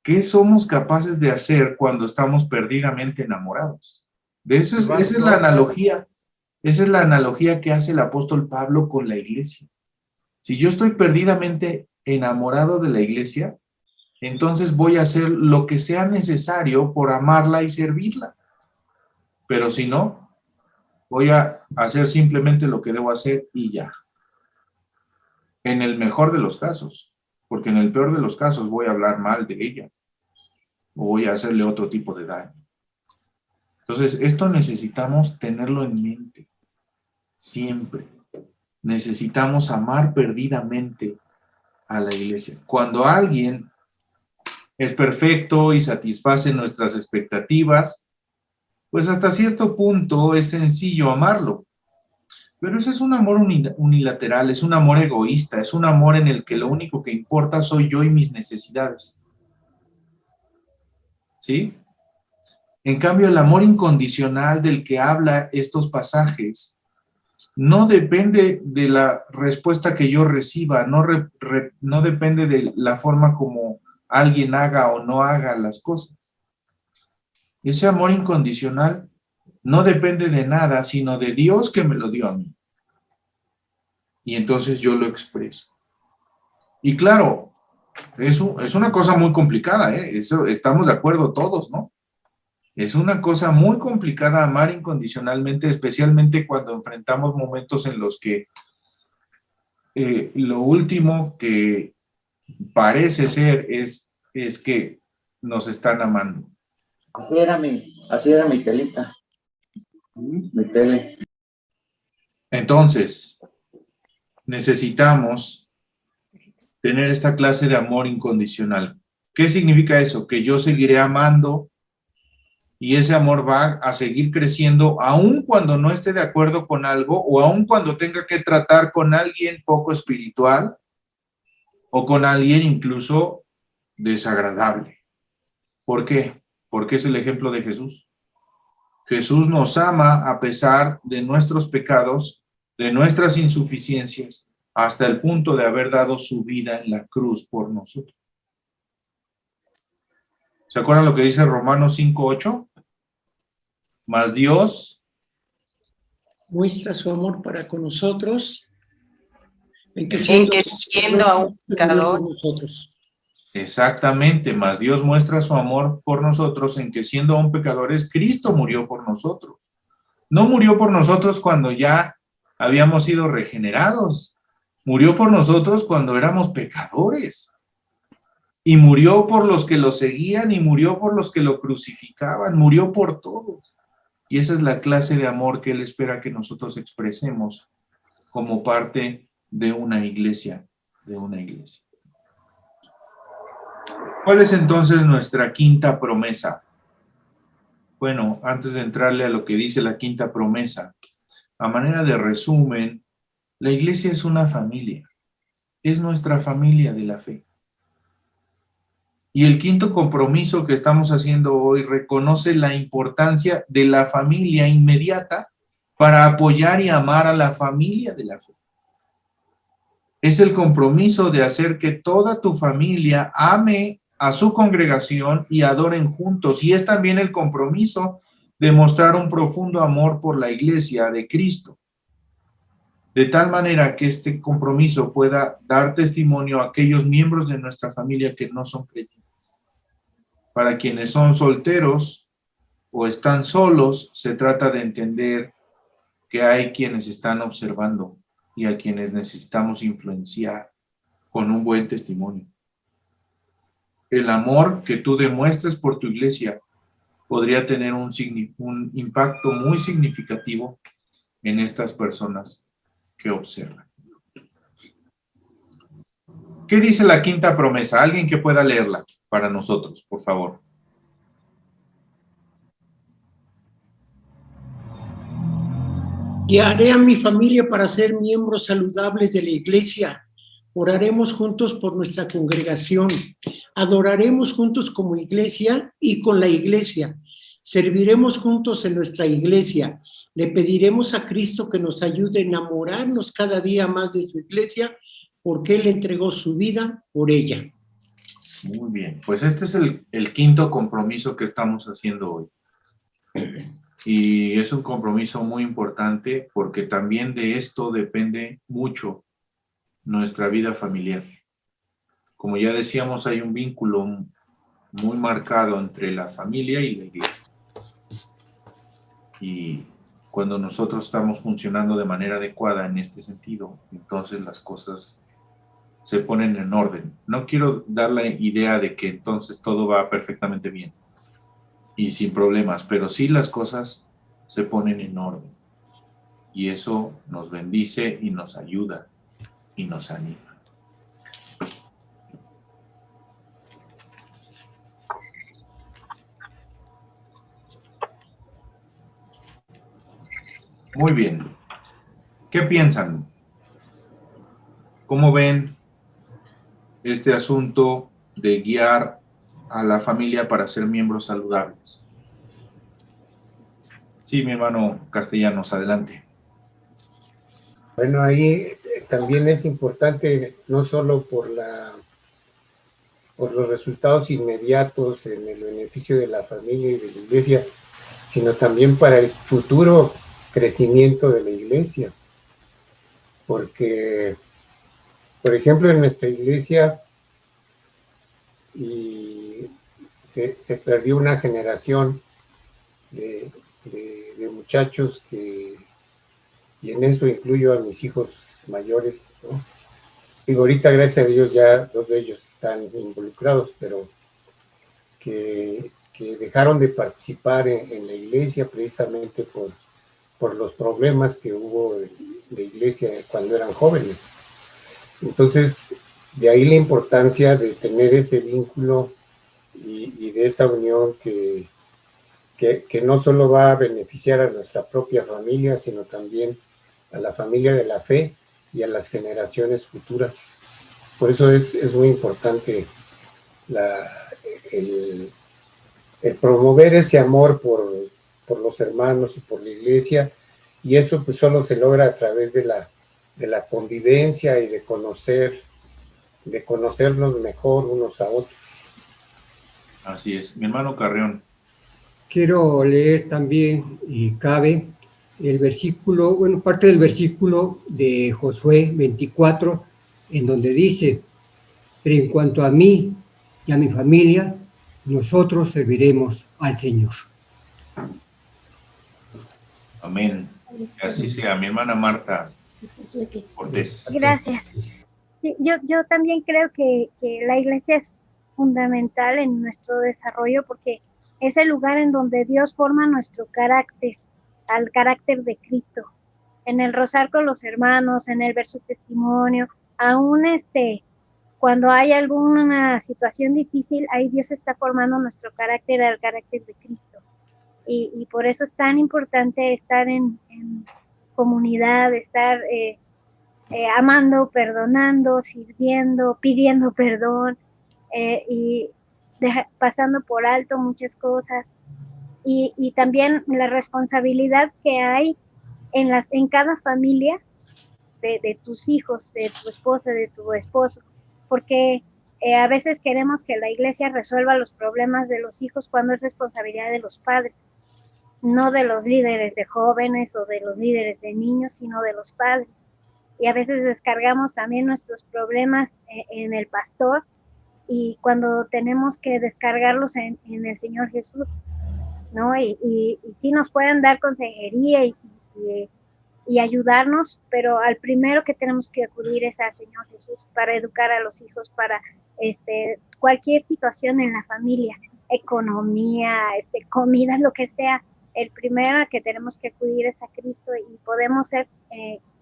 ¿Qué somos capaces de hacer cuando estamos perdidamente enamorados? Esa es la analogía. Esa es la analogía que hace el apóstol Pablo con la iglesia. Si yo estoy perdidamente enamorado de la iglesia, entonces voy a hacer lo que sea necesario por amarla y servirla. Pero si no, voy a hacer simplemente lo que debo hacer y ya. En el mejor de los casos, porque en el peor de los casos voy a hablar mal de ella o voy a hacerle otro tipo de daño. Entonces, esto necesitamos tenerlo en mente siempre. Necesitamos amar perdidamente a la iglesia. Cuando alguien es perfecto y satisface nuestras expectativas, pues hasta cierto punto es sencillo amarlo. Pero ese es un amor unilateral, es un amor egoísta, es un amor en el que lo único que importa soy yo y mis necesidades. ¿Sí? En cambio, el amor incondicional del que habla estos pasajes no depende de la respuesta que yo reciba, no depende de la forma como alguien haga o no haga las cosas. Ese amor incondicional no depende de nada, sino de Dios que me lo dio a mí. Y entonces yo lo expreso. Y claro, eso es una cosa muy complicada, ¿eh? Eso estamos de acuerdo todos, ¿no? Es una cosa muy complicada amar incondicionalmente, especialmente cuando enfrentamos momentos en los que lo último que parece ser es que nos están amando. Así era mi telita, mi tele. Entonces, necesitamos tener esta clase de amor incondicional. ¿Qué significa eso? Que yo seguiré amando y ese amor va a seguir creciendo aun cuando no esté de acuerdo con algo o aun cuando tenga que tratar con alguien poco espiritual o con alguien incluso desagradable. ¿Por qué? Porque es el ejemplo de Jesús. Jesús nos ama a pesar de nuestros pecados, de nuestras insuficiencias, hasta el punto de haber dado su vida en la cruz por nosotros. ¿Se acuerdan lo que dice Romanos 5:8? Mas Dios muestra su amor para con nosotros, en que siendo aún pecador. Exactamente, mas Dios muestra su amor por nosotros en que siendo aún pecadores, Cristo murió por nosotros. No murió por nosotros cuando ya habíamos sido regenerados. Murió por nosotros cuando éramos pecadores. Y murió por los que lo seguían y murió por los que lo crucificaban. Murió por todos. Y esa es la clase de amor que Él espera que nosotros expresemos como parte de una iglesia, ¿Cuál es entonces nuestra quinta promesa? Bueno, antes de entrarle a lo que dice la quinta promesa, a manera de resumen, la iglesia es una familia, es nuestra familia de la fe. Y el quinto compromiso que estamos haciendo hoy reconoce la importancia de la familia inmediata para apoyar y amar a la familia de la fe. Es el compromiso de hacer que toda tu familia ame a su congregación y adoren juntos. Y es también el compromiso de mostrar un profundo amor por la iglesia de Cristo. De tal manera que este compromiso pueda dar testimonio a aquellos miembros de nuestra familia que no son creyentes. Para quienes son solteros o están solos, se trata de entender que hay quienes están observando y a quienes necesitamos influenciar con un buen testimonio. El amor que tú demuestres por tu iglesia podría tener un impacto muy significativo en estas personas que observan. ¿Qué dice la quinta promesa? Alguien que pueda leerla para nosotros, por favor. Guiaré a mi familia para ser miembros saludables de la iglesia. Oraremos juntos por nuestra congregación. Adoraremos juntos como iglesia y con la iglesia. Serviremos juntos en nuestra iglesia. Le pediremos a Cristo que nos ayude a enamorarnos cada día más de su iglesia, porque Él entregó su vida por ella. Muy bien, pues este es el quinto compromiso que estamos haciendo hoy. Y es un compromiso muy importante porque también de esto depende mucho nuestra vida familiar. Como ya decíamos, hay un vínculo muy marcado entre la familia y la iglesia. Y Cuando nosotros estamos funcionando de manera adecuada en este sentido, entonces las cosas se ponen en orden. No quiero dar la idea de que entonces todo va perfectamente bien y sin problemas, pero sí las cosas se ponen en orden. Y eso nos bendice y nos ayuda y nos anima. Muy bien. ¿Qué piensan? ¿Cómo ven este asunto de guiar a la familia para ser miembros saludables? Sí, mi hermano Castellanos, adelante. Bueno, ahí también es importante, no solo por los resultados inmediatos en el beneficio de la familia y de la iglesia, sino también para el futuro crecimiento de la iglesia. Porque, por ejemplo, en nuestra iglesia se perdió una generación de muchachos y en eso incluyo a mis hijos mayores, ¿no? Y ahorita, gracias a Dios, ya 2 de ellos están involucrados, pero que dejaron de participar en la iglesia precisamente por los problemas que hubo de iglesia cuando eran jóvenes. Entonces, de ahí la importancia de tener ese vínculo y de esa unión que no solo va a beneficiar a nuestra propia familia, sino también a la familia de la fe y a las generaciones futuras. Por eso es muy importante el promover ese amor por los hermanos y por la iglesia, y eso pues solo se logra a través de la convivencia y de conocernos mejor unos a otros. Así es. Mi hermano Carrión. Quiero leer también, y cabe, el versículo, bueno, parte del versículo de Josué 24, en donde dice: pero en cuanto a mí y a mi familia, nosotros serviremos al Señor. Amén. Que así sea. Mi hermana Marta Cortés. Gracias. Sí, yo también creo que la iglesia es fundamental en nuestro desarrollo porque es el lugar en donde Dios forma nuestro carácter, al carácter de Cristo. En el rozar con los hermanos, en el ver su testimonio, aún cuando hay alguna situación difícil, ahí Dios está formando nuestro carácter al carácter de Cristo. Y por eso es tan importante estar en comunidad, estar amando, perdonando, sirviendo, pidiendo perdón y pasando por alto muchas cosas. Y también la responsabilidad que hay en cada familia de tus hijos, de tu esposa, de tu esposo, porque a veces queremos que la iglesia resuelva los problemas de los hijos cuando es responsabilidad de los padres, no de los líderes de jóvenes o de los líderes de niños, sino de los padres. Y a veces descargamos también nuestros problemas en el pastor, y cuando tenemos que descargarlos en el Señor Jesús, ¿no? Y sí nos pueden dar consejería y ayudarnos, pero al primero que tenemos que acudir es al Señor Jesús para educar a los hijos, para cualquier situación en la familia, economía, comida, lo que sea. El primero que tenemos que acudir es a Cristo, y podemos ser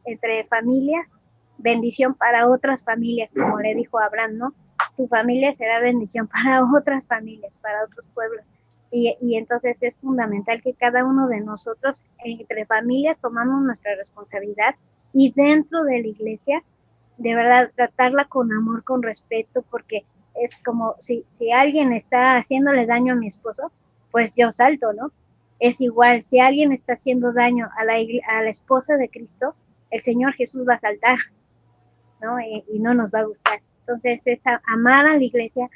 entre familias bendición para otras familias, como le dijo Abraham, ¿no? Tu familia será bendición para otras familias, para otros pueblos. Y entonces es fundamental que cada uno de nosotros, entre familias, tomamos nuestra responsabilidad, y dentro de la iglesia, de verdad, tratarla con amor, con respeto, porque es como si alguien está haciéndole daño a mi esposo, pues yo salto, ¿no? Es igual, si alguien está haciendo daño a la esposa de Cristo, el Señor Jesús va a saltar, ¿no? Y no nos va a gustar. Entonces es amar a la iglesia,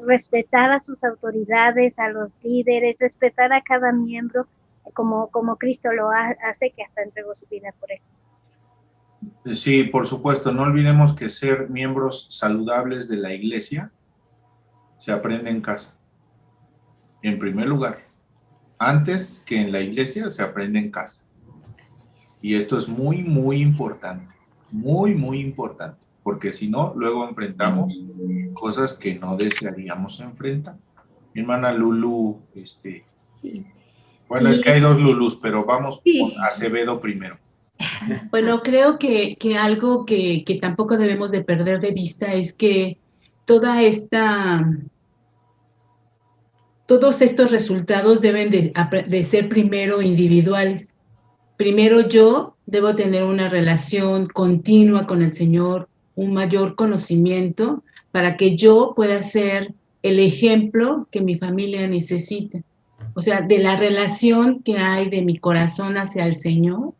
respetar a sus autoridades, a los líderes, respetar a cada miembro, como Cristo lo hace, que hasta entregó su vida por él. Sí, por supuesto. No olvidemos que ser miembros saludables de la iglesia se aprende en casa. En primer lugar, antes que en la iglesia, se aprende en casa. Y esto es muy, muy importante, muy importante, porque si no, luego enfrentamos cosas que no desearíamos enfrentar. Mi hermana Lulu, Sí. bueno, es que hay dos Lulus, pero vamos con Sí. Acevedo primero. Bueno, creo que algo que tampoco debemos de perder de vista es que todos estos resultados deben de ser primero individuales. Primero yo debo tener una relación continua con el Señor, un mayor conocimiento para que yo pueda ser el ejemplo que mi familia necesita. O sea, de la relación que hay de mi corazón hacia el Señor,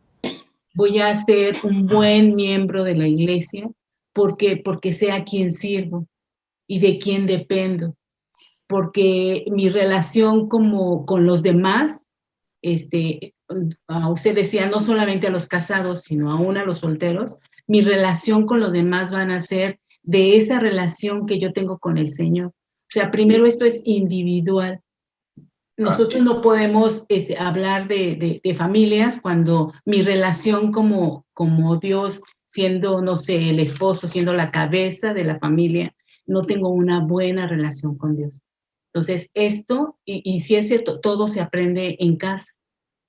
voy a ser un buen miembro de la iglesia porque sé a quién sirvo y de quién dependo, porque mi relación con los demás, usted decía, no solamente a los casados, sino aún a los solteros, mi relación con los demás van a ser de esa relación que yo tengo con el Señor. O sea, primero esto es individual. Nosotros no podemos hablar de familias cuando mi relación como Dios, siendo, no sé, el esposo, siendo la cabeza de la familia, no tengo una buena relación con Dios. Entonces, esto, y sí es cierto, todo se aprende en casa.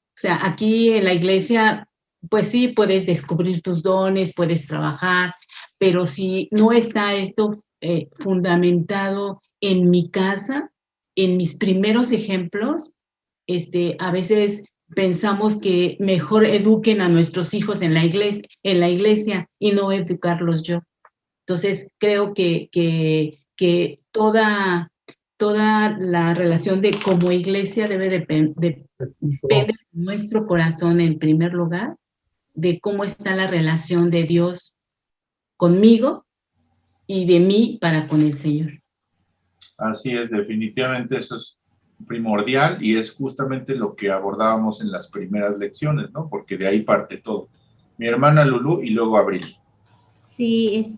O sea, aquí en la iglesia, pues sí, puedes descubrir tus dones, puedes trabajar, pero si no está esto fundamentado en mi casa, en mis primeros ejemplos, a veces pensamos que mejor eduquen a nuestros hijos en la iglesia y no educarlos yo. Entonces, creo que toda la relación de como iglesia debe depender de nuestro corazón en primer lugar, de cómo está la relación de Dios conmigo y de mí para con el Señor. Así es, definitivamente eso es primordial y es justamente lo que abordábamos en las primeras lecciones, ¿no? Porque de ahí parte todo. Mi hermana Lulú y luego Abril. Sí,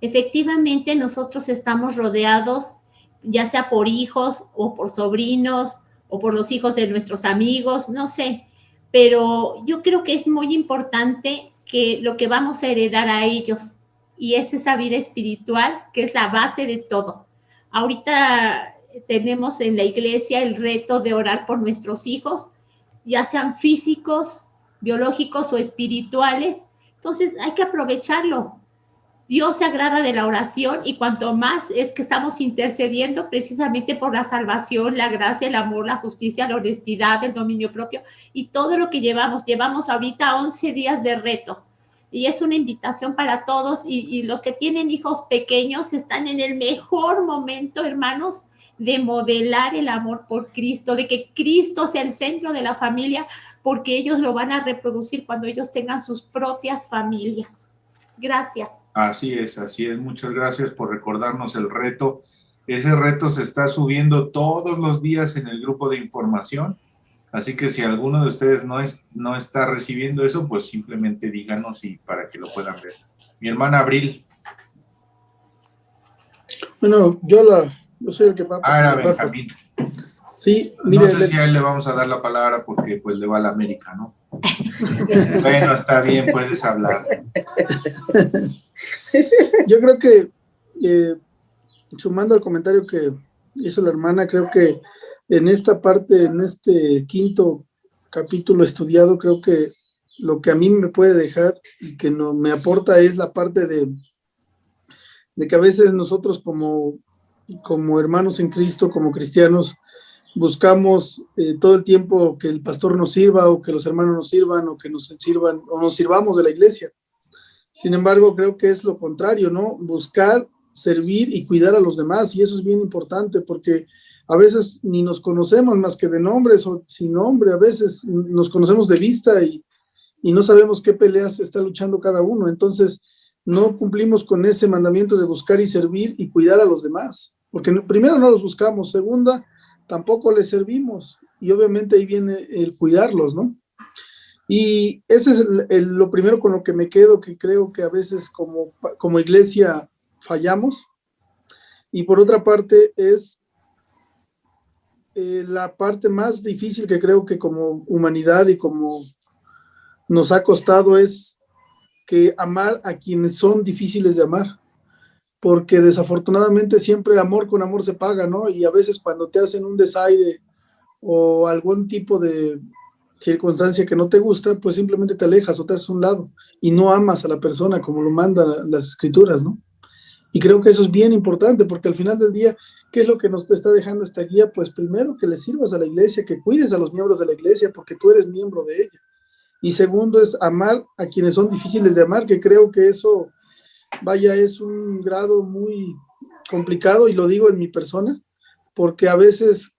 efectivamente nosotros estamos rodeados, ya sea por hijos o por sobrinos o por los hijos de nuestros amigos, no sé, pero yo creo que es muy importante que lo que vamos a heredar a ellos, y es esa vida espiritual que es la base de todo. Ahorita tenemos en la iglesia el reto de orar por nuestros hijos, ya sean físicos, biológicos o espirituales. Entonces hay que aprovecharlo. Dios se agrada de la oración y cuanto más es que estamos intercediendo precisamente por la salvación, la gracia, el amor, la justicia, la honestidad, el dominio propio y todo lo que llevamos. Llevamos ahorita 11 días de reto y es una invitación para todos y los que tienen hijos pequeños están en el mejor momento, hermanos, de modelar el amor por Cristo, de que Cristo sea el centro de la familia, porque ellos lo van a reproducir cuando ellos tengan sus propias familias. Gracias. Así es, así es. Muchas gracias por recordarnos el reto. Ese reto se está subiendo todos los días en el grupo de información, así que si alguno de ustedes no está recibiendo eso, pues simplemente díganos y para que lo puedan ver. Mi hermana Abril. Bueno, yo soy el que va a era Benjamín. Sí, mire. No sé si a él le vamos a dar la palabra porque pues le va a la América, ¿no? Bueno, está bien, puedes hablar. Yo creo que, sumando al comentario que hizo la hermana, creo que en esta parte, en este quinto capítulo estudiado, creo que lo que a mí me puede dejar y que no me aporta es la parte de que a veces nosotros como hermanos en Cristo, como cristianos, buscamos todo el tiempo que el pastor nos sirva o que los hermanos nos sirvan o que nos sirvan o nos sirvamos de la iglesia. Sin embargo, creo que es lo contrario, ¿no? Buscar, servir y cuidar a los demás, y eso es bien importante porque a veces ni nos conocemos más que de nombres o sin nombre, a veces nos conocemos de vista y no sabemos qué peleas está luchando cada uno, entonces no cumplimos con ese mandamiento de buscar y servir y cuidar a los demás, porque primero no los buscamos, segunda, tampoco les servimos, y obviamente ahí viene el cuidarlos, ¿no? Y ese es lo primero con lo que me quedo, que creo que a veces como iglesia fallamos, y por otra parte es la parte más difícil que creo que como humanidad y como nos ha costado es que amar a quienes son difíciles de amar, porque desafortunadamente siempre amor con amor se paga, ¿no? Y a veces cuando te hacen un desaire o algún tipo de circunstancia que no te gusta, pues simplemente te alejas o te haces a un lado y no amas a la persona como lo mandan las escrituras, ¿no? Y creo que eso es bien importante, porque al final del día, ¿qué es lo que nos está dejando esta guía? Pues primero, que le sirvas a la iglesia, que cuides a los miembros de la iglesia, porque tú eres miembro de ella. Y segundo es amar a quienes son difíciles de amar, que creo que eso, vaya, es un grado muy complicado, y lo digo en mi persona, porque a veces,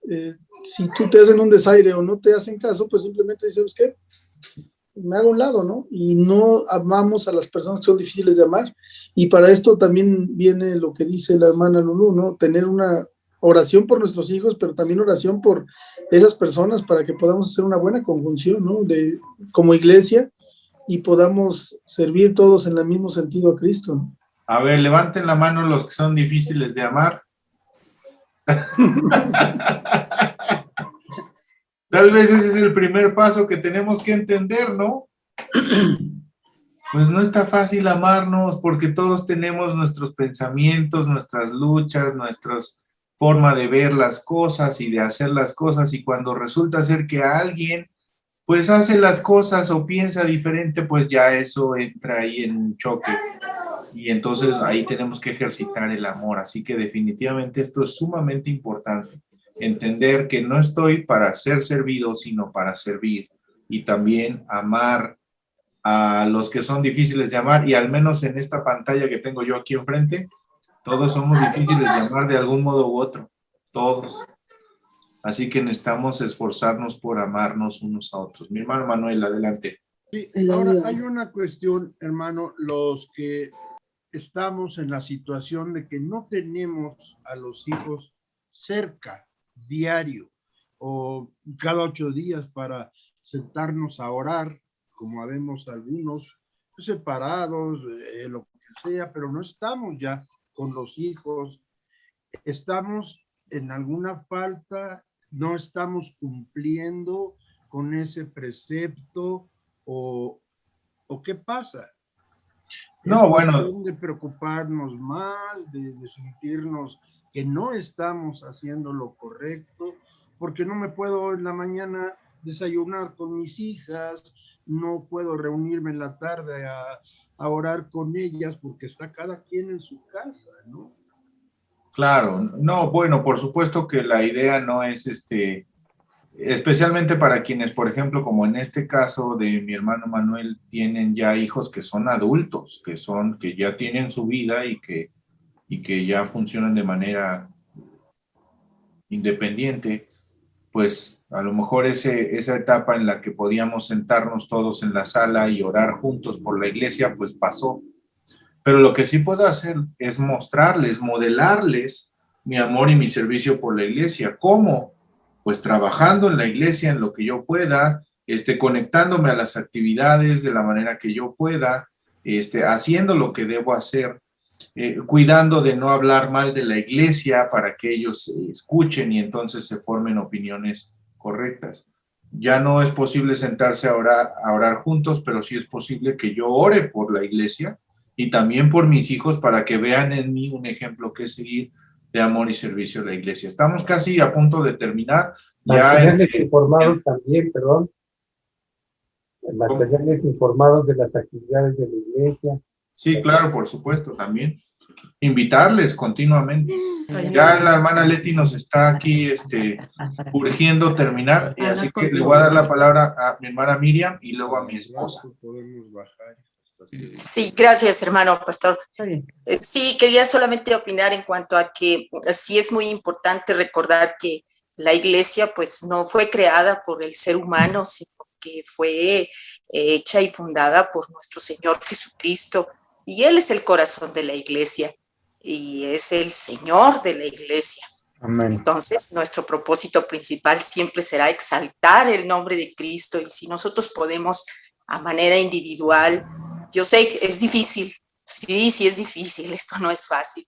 si tú te hacen un desaire o no te hacen caso, pues simplemente dices, ¿qué? Me hago a un lado, ¿no? Y no amamos a las personas que son difíciles de amar. Y para esto también viene lo que dice la hermana Lulú, ¿no? Tener una oración por nuestros hijos, pero también oración por esas personas para que podamos hacer una buena conjunción, ¿no? Como iglesia, y podamos servir todos en el mismo sentido a Cristo, ¿no? A ver, levanten la mano los que son difíciles de amar. Tal vez ese es el primer paso que tenemos que entender, ¿no? Pues no está fácil amarnos, porque todos tenemos nuestros pensamientos, nuestras luchas, nuestra forma de ver las cosas y de hacer las cosas, y cuando resulta ser que alguien pues hace las cosas o piensa diferente, pues ya eso entra ahí en un choque, y entonces ahí tenemos que ejercitar el amor. Así que definitivamente esto es sumamente importante, entender que no estoy para ser servido, sino para servir, y también amar a los que son difíciles de amar. Y al menos en esta pantalla que tengo yo aquí enfrente, todos somos difíciles de amar de algún modo u otro, todos. Así que necesitamos esforzarnos por amarnos unos a otros. Mi hermano Manuel, adelante. Sí, ahora hay una cuestión, hermano, los que estamos en la situación de que no tenemos a los hijos cerca, diario, o cada 8 días para sentarnos a orar, como habemos algunos separados, lo que sea, pero no estamos ya con los hijos, estamos en alguna falta, no estamos cumpliendo con ese precepto, o qué pasa. No, bueno. De preocuparnos más, de sentirnos que no estamos haciendo lo correcto, porque no me puedo en la mañana desayunar con mis hijas, no puedo reunirme en la tarde a orar con ellas, porque está cada quien en su casa, ¿no? Claro, no, bueno, por supuesto que la idea no es especialmente para quienes, por ejemplo, como en este caso de mi hermano Manuel, tienen ya hijos que son adultos, que ya tienen su vida y que ya funcionan de manera independiente, pues a lo mejor esa etapa en la que podíamos sentarnos todos en la sala y orar juntos por la iglesia, pues pasó. Pero lo que sí puedo hacer es mostrarles, modelarles mi amor y mi servicio por la iglesia. ¿Cómo? Pues trabajando en la iglesia en lo que yo pueda, conectándome a las actividades de la manera que yo pueda, haciendo lo que debo hacer, cuidando de no hablar mal de la iglesia para que ellos escuchen y entonces se formen opiniones correctas. Ya no es posible sentarse a orar juntos, pero sí es posible que yo ore por la iglesia y también por mis hijos para que vean en mí un ejemplo que seguir de amor y servicio a la iglesia. Estamos casi a punto de terminar. Mantenerles informados también, perdón. Mantenerles informados de las actividades de la iglesia. Sí, claro, por supuesto, también. Invitarles continuamente. Ya la hermana Leti nos está aquí urgiendo terminar, así que le voy a dar la palabra a mi hermana Miriam y luego a mi esposa. Sí, gracias, hermano pastor. Sí, quería solamente opinar en cuanto a que sí es muy importante recordar que la iglesia pues no fue creada por el ser humano, sino que fue hecha y fundada por nuestro Señor Jesucristo, y Él es el corazón de la iglesia y es el Señor de la iglesia. Amén. Entonces, nuestro propósito principal siempre será exaltar el nombre de Cristo, y si nosotros podemos a manera individual, yo sé que es difícil, sí es difícil, esto no es fácil,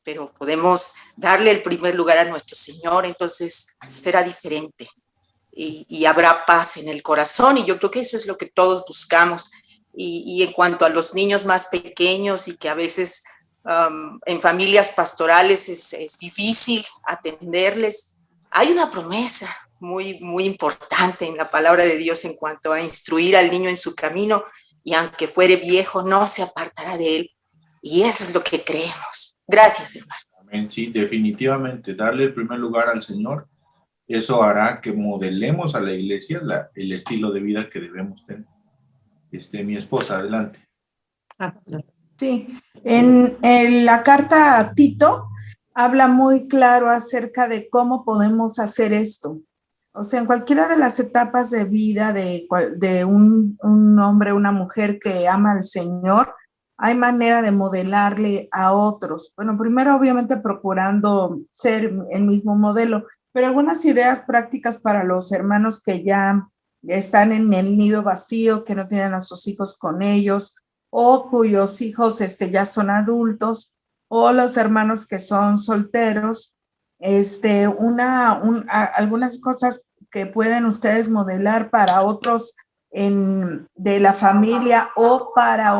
pero podemos darle el primer lugar a nuestro Señor, entonces será diferente. y habrá paz en el corazón, y yo creo que eso es lo que todos buscamos. Y en cuanto a los niños más pequeños y que a veces en familias pastorales es difícil atenderles, hay una promesa muy, muy importante en la palabra de Dios en cuanto a instruir al niño en su camino, y aunque fuere viejo, no se apartará de él. Y eso es lo que creemos. Gracias, hermano. Amén. Sí, definitivamente, darle el primer lugar al Señor, eso hará que modelemos a la iglesia el estilo de vida que debemos tener. Mi esposa, adelante. Sí, en la carta a Tito habla muy claro acerca de cómo podemos hacer esto. O sea, en cualquiera de las etapas de vida de un hombre, una mujer que ama al Señor, hay manera de modelarle a otros. Bueno, primero obviamente procurando ser el mismo modelo, pero algunas ideas prácticas para los hermanos que ya están en el nido vacío, que no tienen a sus hijos con ellos, o cuyos hijos ya son adultos, o los hermanos que son solteros, algunas cosas que pueden ustedes modelar para otros de la familia o para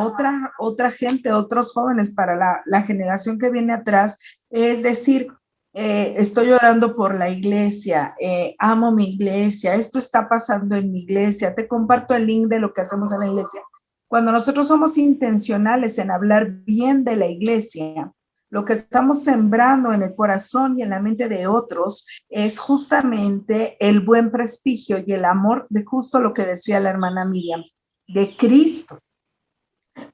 otra gente, otros jóvenes, para la generación que viene atrás, es decir, estoy orando por la iglesia, amo mi iglesia, esto está pasando en mi iglesia, te comparto el link de lo que hacemos en la iglesia. Cuando nosotros somos intencionales en hablar bien de la iglesia, lo que estamos sembrando en el corazón y en la mente de otros es justamente el buen prestigio y el amor de justo lo que decía la hermana Miriam, de Cristo,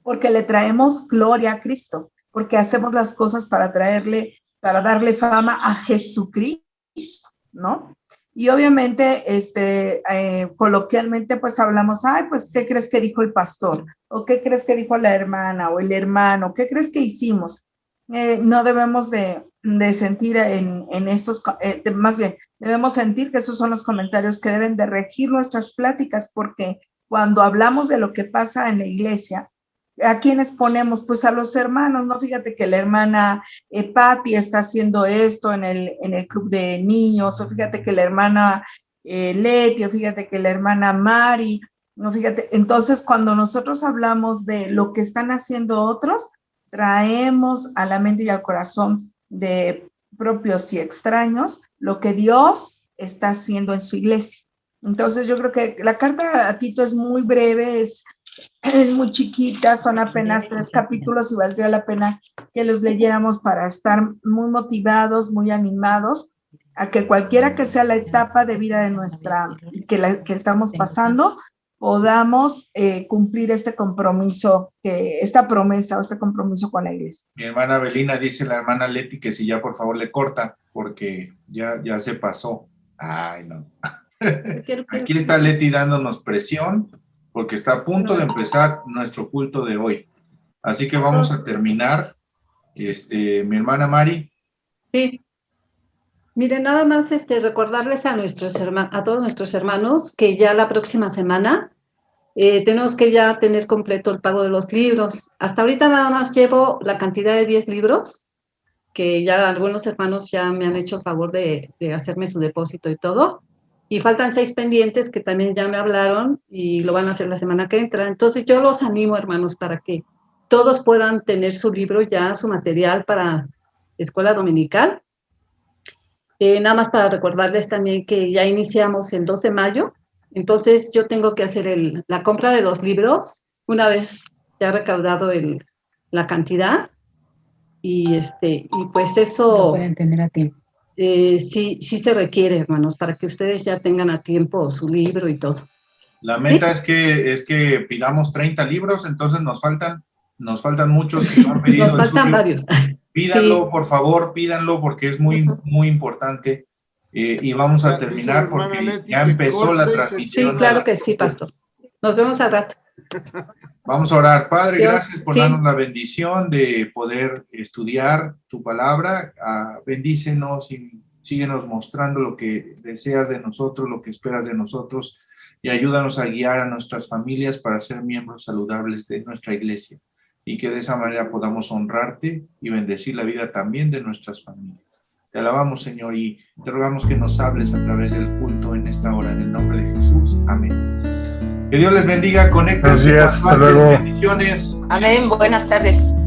porque le traemos gloria a Cristo, porque hacemos las cosas para darle fama a Jesucristo, ¿no? Y obviamente, coloquialmente, pues hablamos, ay, pues, ¿qué crees que dijo el pastor? ¿O qué crees que dijo la hermana o el hermano? ¿Qué crees que hicimos? No debemos de sentir en esos, más bien, debemos sentir que esos son los comentarios que deben de regir nuestras pláticas, porque cuando hablamos de lo que pasa en la iglesia, ¿a quiénes ponemos? Pues a los hermanos, ¿no? Fíjate que la hermana Patti está haciendo esto en el club de niños, o fíjate que la hermana Leti, o fíjate que la hermana Mari, no, fíjate. Entonces, cuando nosotros hablamos de lo que están haciendo otros, traemos a la mente y al corazón de propios y extraños lo que Dios está haciendo en su iglesia. Entonces, yo creo que la carta a Tito es muy breve, es muy chiquita, son apenas 3 capítulos y valdría la pena que los leyéramos para estar muy motivados, muy animados, a que cualquiera que sea la etapa de vida de que estamos pasando, podamos cumplir este compromiso, esta promesa o este compromiso con la iglesia. Mi hermana Belina dice la hermana Leti que si ya por favor le corta, porque ya se pasó. Ay, no. Aquí está Leti dándonos presión, porque está a punto de empezar nuestro culto de hoy. Así que vamos a terminar. Mi hermana Mari. Sí. Miren, nada más recordarles a todos nuestros hermanos que ya la próxima semana tenemos que ya tener completo el pago de los libros. Hasta ahorita nada más llevo la cantidad de 10 libros, que ya algunos hermanos ya me han hecho el favor de hacerme su depósito y todo. Y faltan 6 pendientes que también ya me hablaron y lo van a hacer la semana que entra. Entonces yo los animo, hermanos, para que todos puedan tener su libro ya, su material para escuela dominical. Nada más para recordarles también que ya iniciamos el 2 de mayo. Entonces yo tengo que hacer la compra de los libros una vez ya recaudado la cantidad. Y pues eso... Lo pueden tener a tiempo. Sí se requiere, hermanos, para que ustedes ya tengan a tiempo su libro y todo. La meta ¿sí? es que pidamos 30 libros, entonces nos faltan muchos que no han pedido. Nos faltan varios. Pídanlo, sí. Por favor, pídanlo porque es muy, muy importante. Y vamos a terminar porque ya empezó la transmisión. Sí, claro que sí, pastor. Nos vemos al rato. Vamos a orar. Padre, gracias por darnos la bendición de poder estudiar tu palabra. Bendícenos y síguenos mostrando lo que deseas de nosotros, lo que esperas de nosotros, y ayúdanos a guiar a nuestras familias para ser miembros saludables de nuestra iglesia, y que de esa manera podamos honrarte y bendecir la vida también de nuestras familias. Te alabamos, Señor, y te rogamos que nos hables a través del culto en esta hora, en el nombre de Jesús. Amén. Que Dios les bendiga. Conéctense. Buenos días, hasta luego. Bendiciones. Amén. Buenas tardes.